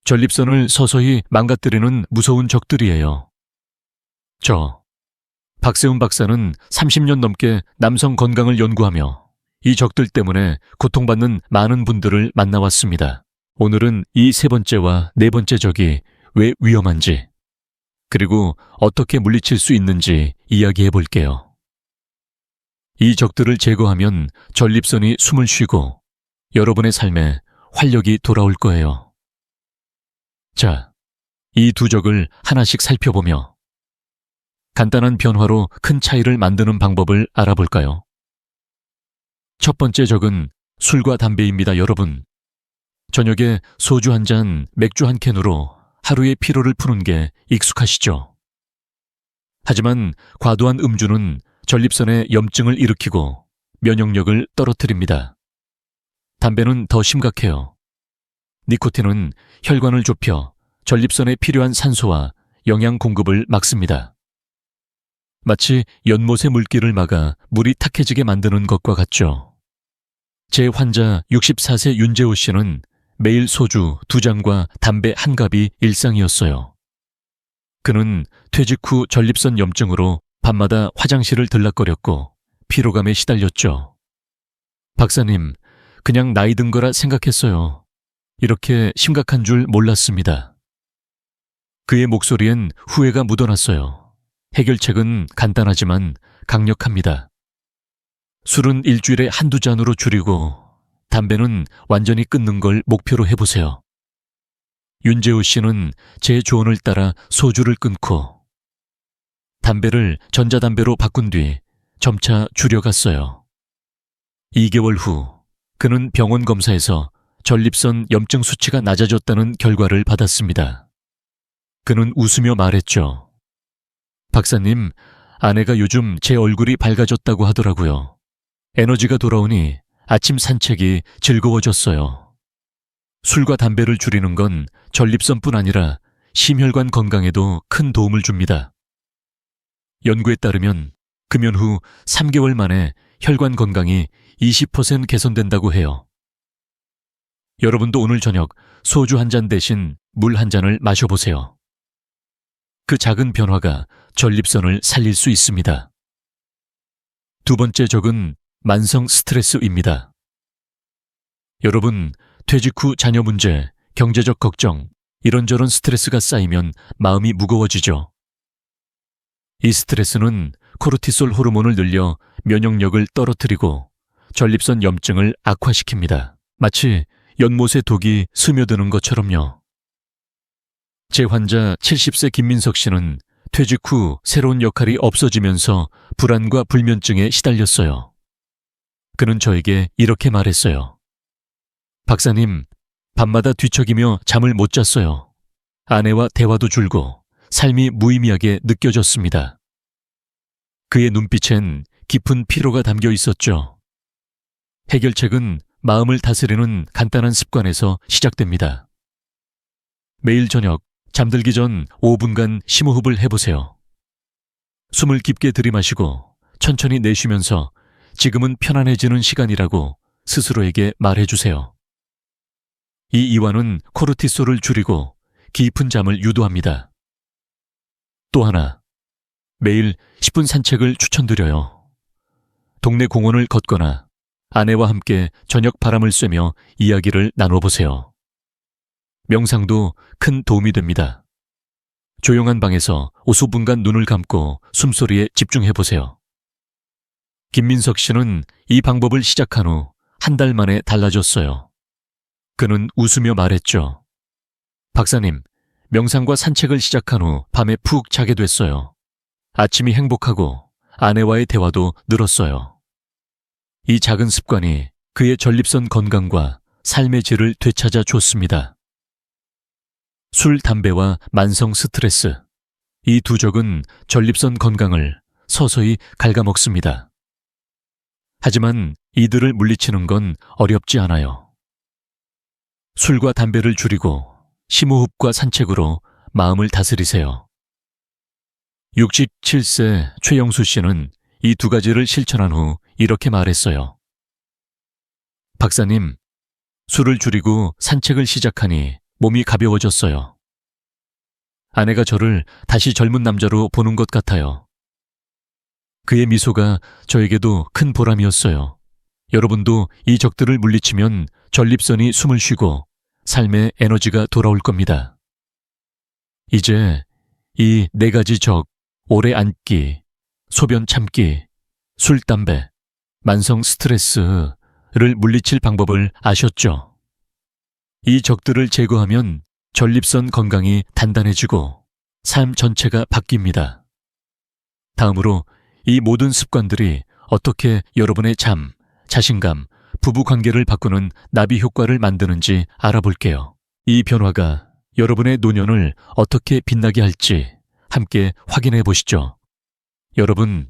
전립선을 서서히 망가뜨리는 무서운 적들이에요. 박세훈 박사는 30년 넘게 남성 건강을 연구하며 이 적들 때문에 고통받는 많은 분들을 만나왔습니다. 오늘은 이 세 번째와 네 번째 적이 왜 위험한지, 그리고 어떻게 물리칠 수 있는지 이야기해 볼게요. 이 적들을 제거하면 전립선이 숨을 쉬고 여러분의 삶에 활력이 돌아올 거예요. 자, 이 두 적을 하나씩 살펴보며 간단한 변화로 큰 차이를 만드는 방법을 알아볼까요? 첫 번째 적은 술과 담배입니다, 여러분. 저녁에 소주 한 잔, 맥주 한 캔으로 하루의 피로를 푸는 게 익숙하시죠? 하지만 과도한 음주는 전립선에 염증을 일으키고 면역력을 떨어뜨립니다. 담배는 더 심각해요. 니코틴은 혈관을 좁혀 전립선에 필요한 산소와 영양 공급을 막습니다. 마치 연못의 물길을 막아 물이 탁해지게 만드는 것과 같죠. 제 환자 64세 윤재호 씨는 매일 소주 2잔과 담배 1갑이 일상이었어요. 그는 퇴직 후 전립선 염증으로 밤마다 화장실을 들락거렸고 피로감에 시달렸죠. 박사님, 그냥 나이 든 거라 생각했어요. 이렇게 심각한 줄 몰랐습니다. 그의 목소리엔 후회가 묻어났어요. 해결책은 간단하지만 강력합니다. 술은 일주일에 한두 잔으로 줄이고 담배는 완전히 끊는 걸 목표로 해보세요. 윤재호 씨는 제 조언을 따라 소주를 끊고 담배를 전자담배로 바꾼 뒤 점차 줄여갔어요. 2개월 후 그는 병원 검사에서 전립선 염증 수치가 낮아졌다는 결과를 받았습니다. 그는 웃으며 말했죠. 박사님, 아내가 요즘 제 얼굴이 밝아졌다고 하더라고요. 에너지가 돌아오니 아침 산책이 즐거워졌어요. 술과 담배를 줄이는 건 전립선뿐 아니라 심혈관 건강에도 큰 도움을 줍니다. 연구에 따르면 금연 후 3개월 만에 혈관 건강이 20% 개선된다고 해요. 여러분도 오늘 저녁 소주 한 잔 대신 물 한 잔을 마셔보세요. 그 작은 변화가 전립선을 살릴 수 있습니다. 두 번째 적은 만성 스트레스입니다. 여러분, 퇴직 후 자녀 문제, 경제적 걱정, 이런저런 스트레스가 쌓이면 마음이 무거워지죠. 이 스트레스는 코르티솔 호르몬을 늘려 면역력을 떨어뜨리고 전립선 염증을 악화시킵니다. 마치 연못에 독이 스며드는 것처럼요. 제 환자 70세 김민석 씨는 퇴직 후 새로운 역할이 없어지면서 불안과 불면증에 시달렸어요. 그는 저에게 이렇게 말했어요. 박사님, 밤마다 뒤척이며 잠을 못 잤어요. 아내와 대화도 줄고 삶이 무의미하게 느껴졌습니다. 그의 눈빛엔 깊은 피로가 담겨 있었죠. 해결책은 마음을 다스리는 간단한 습관에서 시작됩니다. 매일 저녁 잠들기 전 5분간 심호흡을 해보세요. 숨을 깊게 들이마시고 천천히 내쉬면서 지금은 편안해지는 시간이라고 스스로에게 말해주세요. 이 이완은 코르티솔을 줄이고 깊은 잠을 유도합니다. 또 하나, 매일 10분 산책을 추천드려요. 동네 공원을 걷거나 아내와 함께 저녁 바람을 쐬며 이야기를 나눠보세요. 명상도 큰 도움이 됩니다. 조용한 방에서 5분간 눈을 감고 숨소리에 집중해보세요. 김민석 씨는 이 방법을 시작한 후 한 달 만에 달라졌어요. 그는 웃으며 말했죠. 박사님, 명상과 산책을 시작한 후 밤에 푹 자게 됐어요. 아침이 행복하고 아내와의 대화도 늘었어요. 이 작은 습관이 그의 전립선 건강과 삶의 질을 되찾아 줬습니다. 술, 담배와 만성 스트레스, 이 두 적은 전립선 건강을 서서히 갉아먹습니다. 하지만 이들을 물리치는 건 어렵지 않아요. 술과 담배를 줄이고 심호흡과 산책으로 마음을 다스리세요. 67세 최영수 씨는 이 두 가지를 실천한 후 이렇게 말했어요. 박사님, 술을 줄이고 산책을 시작하니 몸이 가벼워졌어요. 아내가 저를 다시 젊은 남자로 보는 것 같아요. 그의 미소가 저에게도 큰 보람이었어요. 여러분도 이 적들을 물리치면 전립선이 숨을 쉬고 삶의 에너지가 돌아올 겁니다. 이제 이 4가지 적, 오래 앉기, 소변 참기, 술, 담배, 만성 스트레스를 물리칠 방법을 아셨죠? 이 적들을 제거하면 전립선 건강이 단단해지고 삶 전체가 바뀝니다. 다음으로 이 모든 습관들이 어떻게 여러분의 잠, 자신감, 부부관계를 바꾸는 나비 효과를 만드는지 알아볼게요. 이 변화가 여러분의 노년을 어떻게 빛나게 할지 함께 확인해 보시죠. 여러분,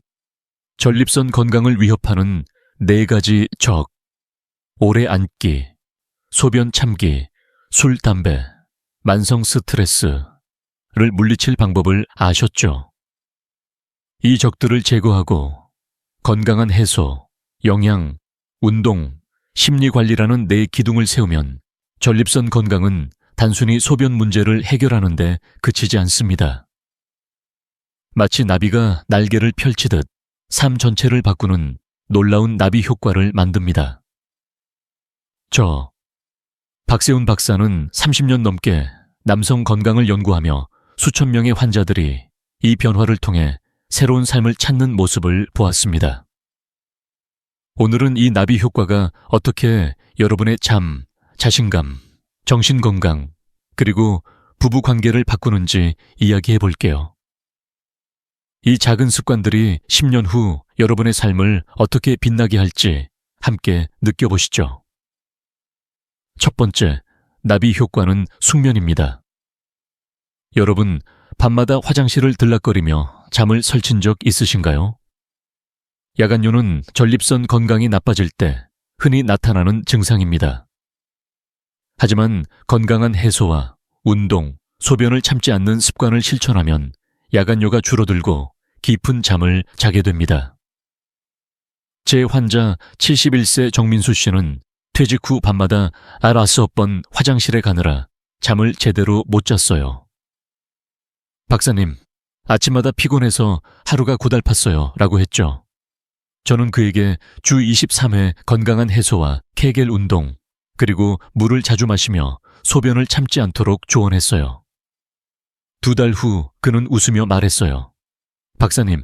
전립선 건강을 위협하는 4가지 적, 오래 앉기, 소변 참기, 술, 담배, 만성 스트레스를 물리칠 방법을 아셨죠? 이 적들을 제거하고 건강한 해소, 영양, 운동, 심리관리라는 4기둥을 세우면 전립선 건강은 단순히 소변 문제를 해결하는 데 그치지 않습니다. 마치 나비가 날개를 펼치듯 삶 전체를 바꾸는 놀라운 나비 효과를 만듭니다. 박세훈 박사는 30년 넘게 남성 건강을 연구하며 수천 명의 환자들이 이 변화를 통해 새로운 삶을 찾는 모습을 보았습니다. 오늘은 이 나비 효과가 어떻게 여러분의 잠, 자신감, 정신건강, 그리고 부부관계를 바꾸는지 이야기해 볼게요. 이 작은 습관들이 10년 후 여러분의 삶을 어떻게 빛나게 할지 함께 느껴보시죠. 첫 번째, 나비 효과는 숙면입니다. 여러분, 밤마다 화장실을 들락거리며 잠을 설친 적 있으신가요? 야간요는 전립선 건강이 나빠질 때 흔히 나타나는 증상입니다. 하지만 건강한 해소와 운동, 소변을 참지 않는 습관을 실천하면 야간요가 줄어들고 깊은 잠을 자게 됩니다. 제 환자 71세 정민수 씨는 퇴직 후 밤마다 9번 화장실에 가느라 잠을 제대로 못 잤어요. 박사님, 아침마다 피곤해서 하루가 고달팠어요 라고 했죠. 저는 그에게 주 23회 건강한 해소와 케겔 운동, 그리고 물을 자주 마시며 소변을 참지 않도록 조언했어요. 2달 후 그는 웃으며 말했어요. 박사님,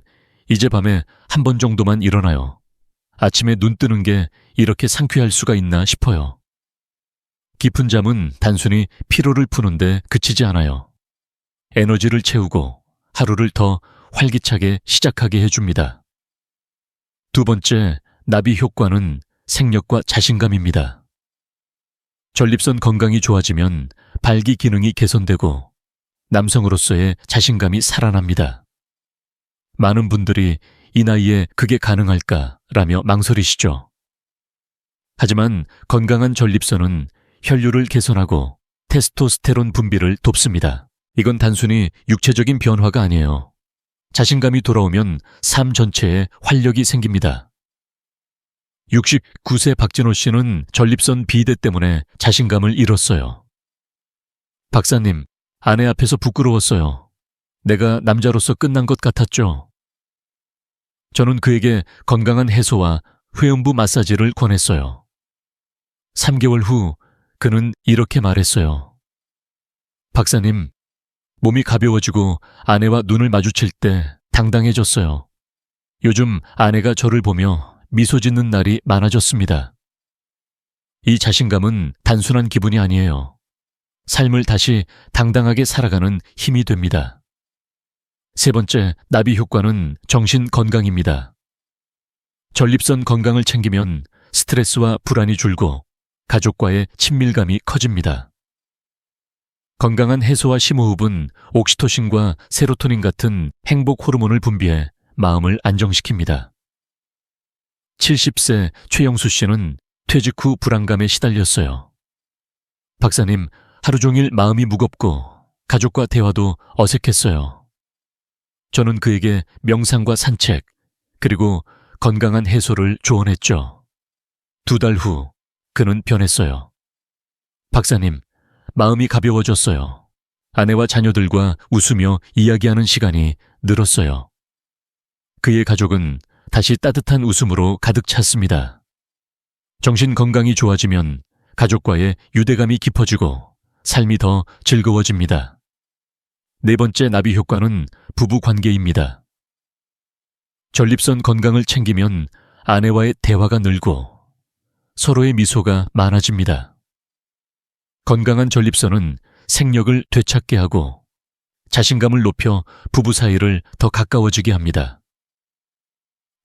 이제 밤에 1번 정도만 일어나요. 아침에 눈 뜨는 게 이렇게 상쾌할 수가 있나 싶어요. 깊은 잠은 단순히 피로를 푸는데 그치지 않아요. 에너지를 채우고 하루를 더 활기차게 시작하게 해줍니다. 두 번째, 나비 효과는 생력과 자신감입니다. 전립선 건강이 좋아지면 발기 기능이 개선되고 남성으로서의 자신감이 살아납니다. 많은 분들이 이 나이에 그게 가능할까라며 망설이시죠. 하지만 건강한 전립선은 혈류를 개선하고 테스토스테론 분비를 돕습니다. 이건 단순히 육체적인 변화가 아니에요. 자신감이 돌아오면 삶 전체에 활력이 생깁니다. 69세 박진호 씨는 전립선 비대 때문에 자신감을 잃었어요. 박사님, 아내 앞에서 부끄러웠어요. 내가 남자로서 끝난 것 같았죠. 저는 그에게 건강한 해소와 회음부 마사지를 권했어요. 3개월 후 그는 이렇게 말했어요. 박사님, 몸이 가벼워지고 아내와 눈을 마주칠 때 당당해졌어요. 요즘 아내가 저를 보며 미소 짓는 날이 많아졌습니다. 이 자신감은 단순한 기분이 아니에요. 삶을 다시 당당하게 살아가는 힘이 됩니다. 세 번째, 나비 효과는 정신 건강입니다. 전립선 건강을 챙기면 스트레스와 불안이 줄고 가족과의 친밀감이 커집니다. 건강한 해소와 심호흡은 옥시토신과 세로토닌 같은 행복 호르몬을 분비해 마음을 안정시킵니다. 70세 최영수 씨는 퇴직 후 불안감에 시달렸어요. 박사님, 하루 종일 마음이 무겁고 가족과 대화도 어색했어요. 저는 그에게 명상과 산책, 그리고 건강한 해소를 조언했죠. 2달 후 그는 변했어요. 박사님, 마음이 가벼워졌어요. 아내와 자녀들과 웃으며 이야기하는 시간이 늘었어요. 그의 가족은 다시 따뜻한 웃음으로 가득 찼습니다. 정신 건강이 좋아지면 가족과의 유대감이 깊어지고 삶이 더 즐거워집니다. 네 번째 나비 효과는 부부 관계입니다. 전립선 건강을 챙기면 아내와의 대화가 늘고 서로의 미소가 많아집니다. 건강한 전립선은 생력을 되찾게 하고 자신감을 높여 부부 사이를 더 가까워지게 합니다.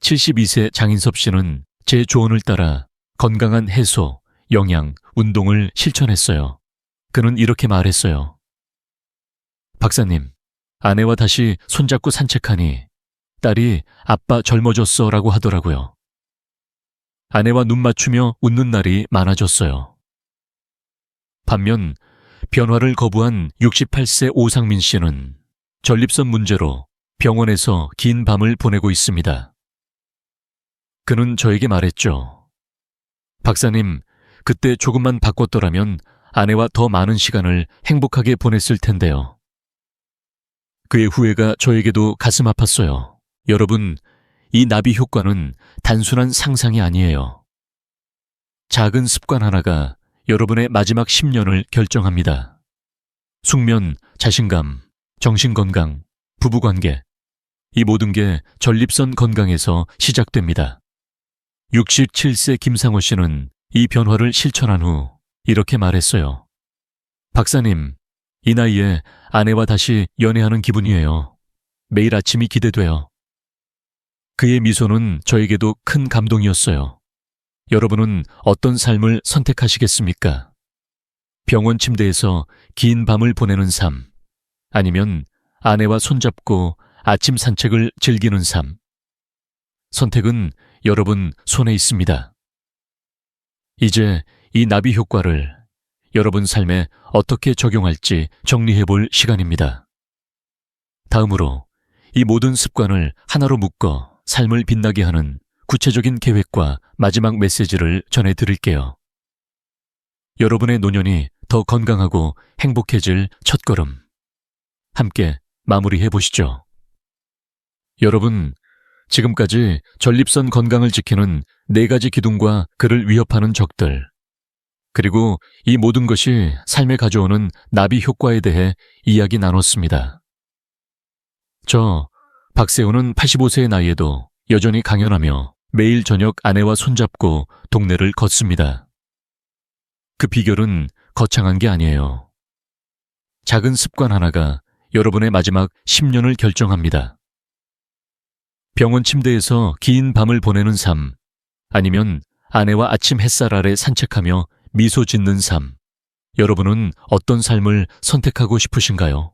72세 장인섭 씨는 제 조언을 따라 건강한 해소, 영양, 운동을 실천했어요. 그는 이렇게 말했어요. 박사님, 아내와 다시 손잡고 산책하니 딸이 아빠 젊어졌어 라고 하더라고요. 아내와 눈 맞추며 웃는 날이 많아졌어요. 반면 변화를 거부한 68세 오상민 씨는 전립선 문제로 병원에서 긴 밤을 보내고 있습니다. 그는 저에게 말했죠. 박사님, 그때 조금만 바꿨더라면 아내와 더 많은 시간을 행복하게 보냈을 텐데요. 그의 후회가 저에게도 가슴 아팠어요. 여러분, 이 나비 효과는 단순한 상상이 아니에요. 작은 습관 하나가 여러분의 마지막 10년을 결정합니다. 숙면, 자신감, 정신건강, 부부관계, 이 모든 게 전립선 건강에서 시작됩니다. 67세 김상호 씨는 이 변화를 실천한 후 이렇게 말했어요. 박사님, 이 나이에 아내와 다시 연애하는 기분이에요. 매일 아침이 기대돼요. 그의 미소는 저에게도 큰 감동이었어요. 여러분은 어떤 삶을 선택하시겠습니까? 병원 침대에서 긴 밤을 보내는 삶, 아니면 아내와 손잡고 아침 산책을 즐기는 삶. 선택은 여러분 손에 있습니다. 이제 이 나비 효과를 여러분 삶에 어떻게 적용할지 정리해 볼 시간입니다. 다음으로 이 모든 습관을 하나로 묶어 삶을 빛나게 하는 구체적인 계획과 마지막 메시지를 전해드릴게요. 여러분의 노년이 더 건강하고 행복해질 첫걸음. 함께 마무리해 보시죠. 여러분, 지금까지 전립선 건강을 지키는 4가지 기둥과 그를 위협하는 적들, 그리고 이 모든 것이 삶에 가져오는 나비 효과에 대해 이야기 나눴습니다. 저 박세훈은 85세의 나이에도 여전히 강연하며 매일 저녁 아내와 손잡고 동네를 걷습니다. 그 비결은 거창한 게 아니에요. 작은 습관 하나가 여러분의 마지막 10년을 결정합니다. 병원 침대에서 긴 밤을 보내는 삶, 아니면 아내와 아침 햇살 아래 산책하며 미소 짓는 삶. 여러분은 어떤 삶을 선택하고 싶으신가요?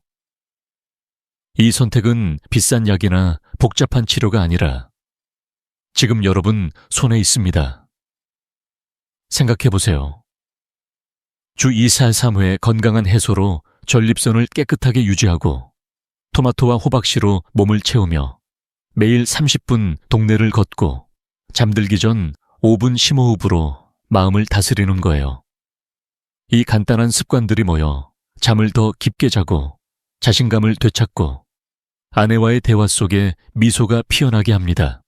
이 선택은 비싼 약이나 복잡한 치료가 아니라 지금 여러분 손에 있습니다. 생각해 보세요. 주 2살 3회 건강한 해소로 전립선을 깨끗하게 유지하고 토마토와 호박씨로 몸을 채우며 매일 30분 동네를 걷고 잠들기 전 5분 심호흡으로 마음을 다스리는 거예요. 이 간단한 습관들이 모여 잠을 더 깊게 자고 자신감을 되찾고 아내와의 대화 속에 미소가 피어나게 합니다.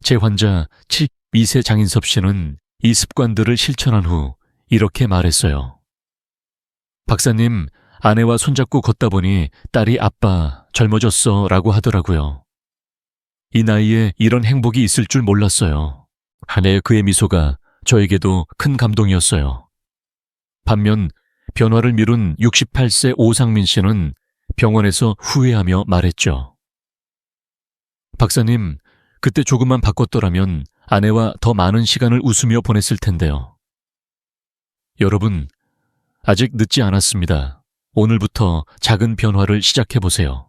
제 환자 72세 장인섭 씨는 이 습관들을 실천한 후 이렇게 말했어요. 박사님, 아내와 손잡고 걷다 보니 딸이 아빠 젊어졌어 라고 하더라고요. 이 나이에 이런 행복이 있을 줄 몰랐어요. 아내의 그의 미소가 저에게도 큰 감동이었어요. 반면 변화를 미룬 68세 오상민 씨는 병원에서 후회하며 말했죠. 박사님, 그때 조금만 바꿨더라면 아내와 더 많은 시간을 웃으며 보냈을 텐데요. 여러분, 아직 늦지 않았습니다. 오늘부터 작은 변화를 시작해보세요.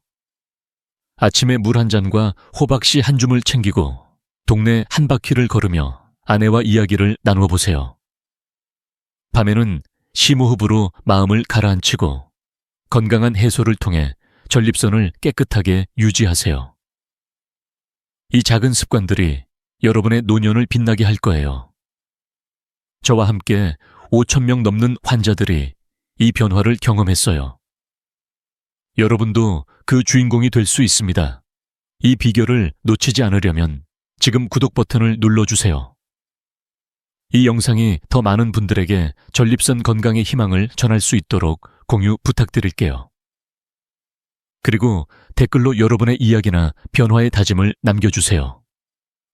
아침에 물 한 잔과 호박씨 한 줌을 챙기고 동네 한 바퀴를 걸으며 아내와 이야기를 나누어보세요. 밤에는 심호흡으로 마음을 가라앉히고 건강한 해소를 통해 전립선을 깨끗하게 유지하세요. 이 작은 습관들이 여러분의 노년을 빛나게 할 거예요. 저와 함께 5,000명 넘는 환자들이 이 변화를 경험했어요. 여러분도 그 주인공이 될 수 있습니다. 이 비결을 놓치지 않으려면 지금 구독 버튼을 눌러주세요. 이 영상이 더 많은 분들에게 전립선 건강의 희망을 전할 수 있도록 공유 부탁드릴게요. 그리고 댓글로 여러분의 이야기나 변화의 다짐을 남겨주세요.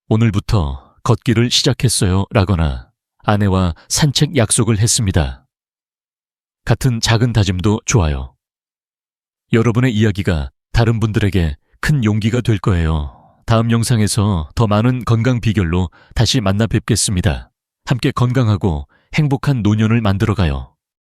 오늘부터 걷기를 시작했어요 라거나 아내와 산책 약속을 했습니다. 같은 작은 다짐도 좋아요. 여러분의 이야기가 다른 분들에게 큰 용기가 될 거예요. 다음 영상에서 더 많은 건강 비결로 다시 만나 뵙겠습니다. 함께 건강하고 행복한 노년을 만들어가요.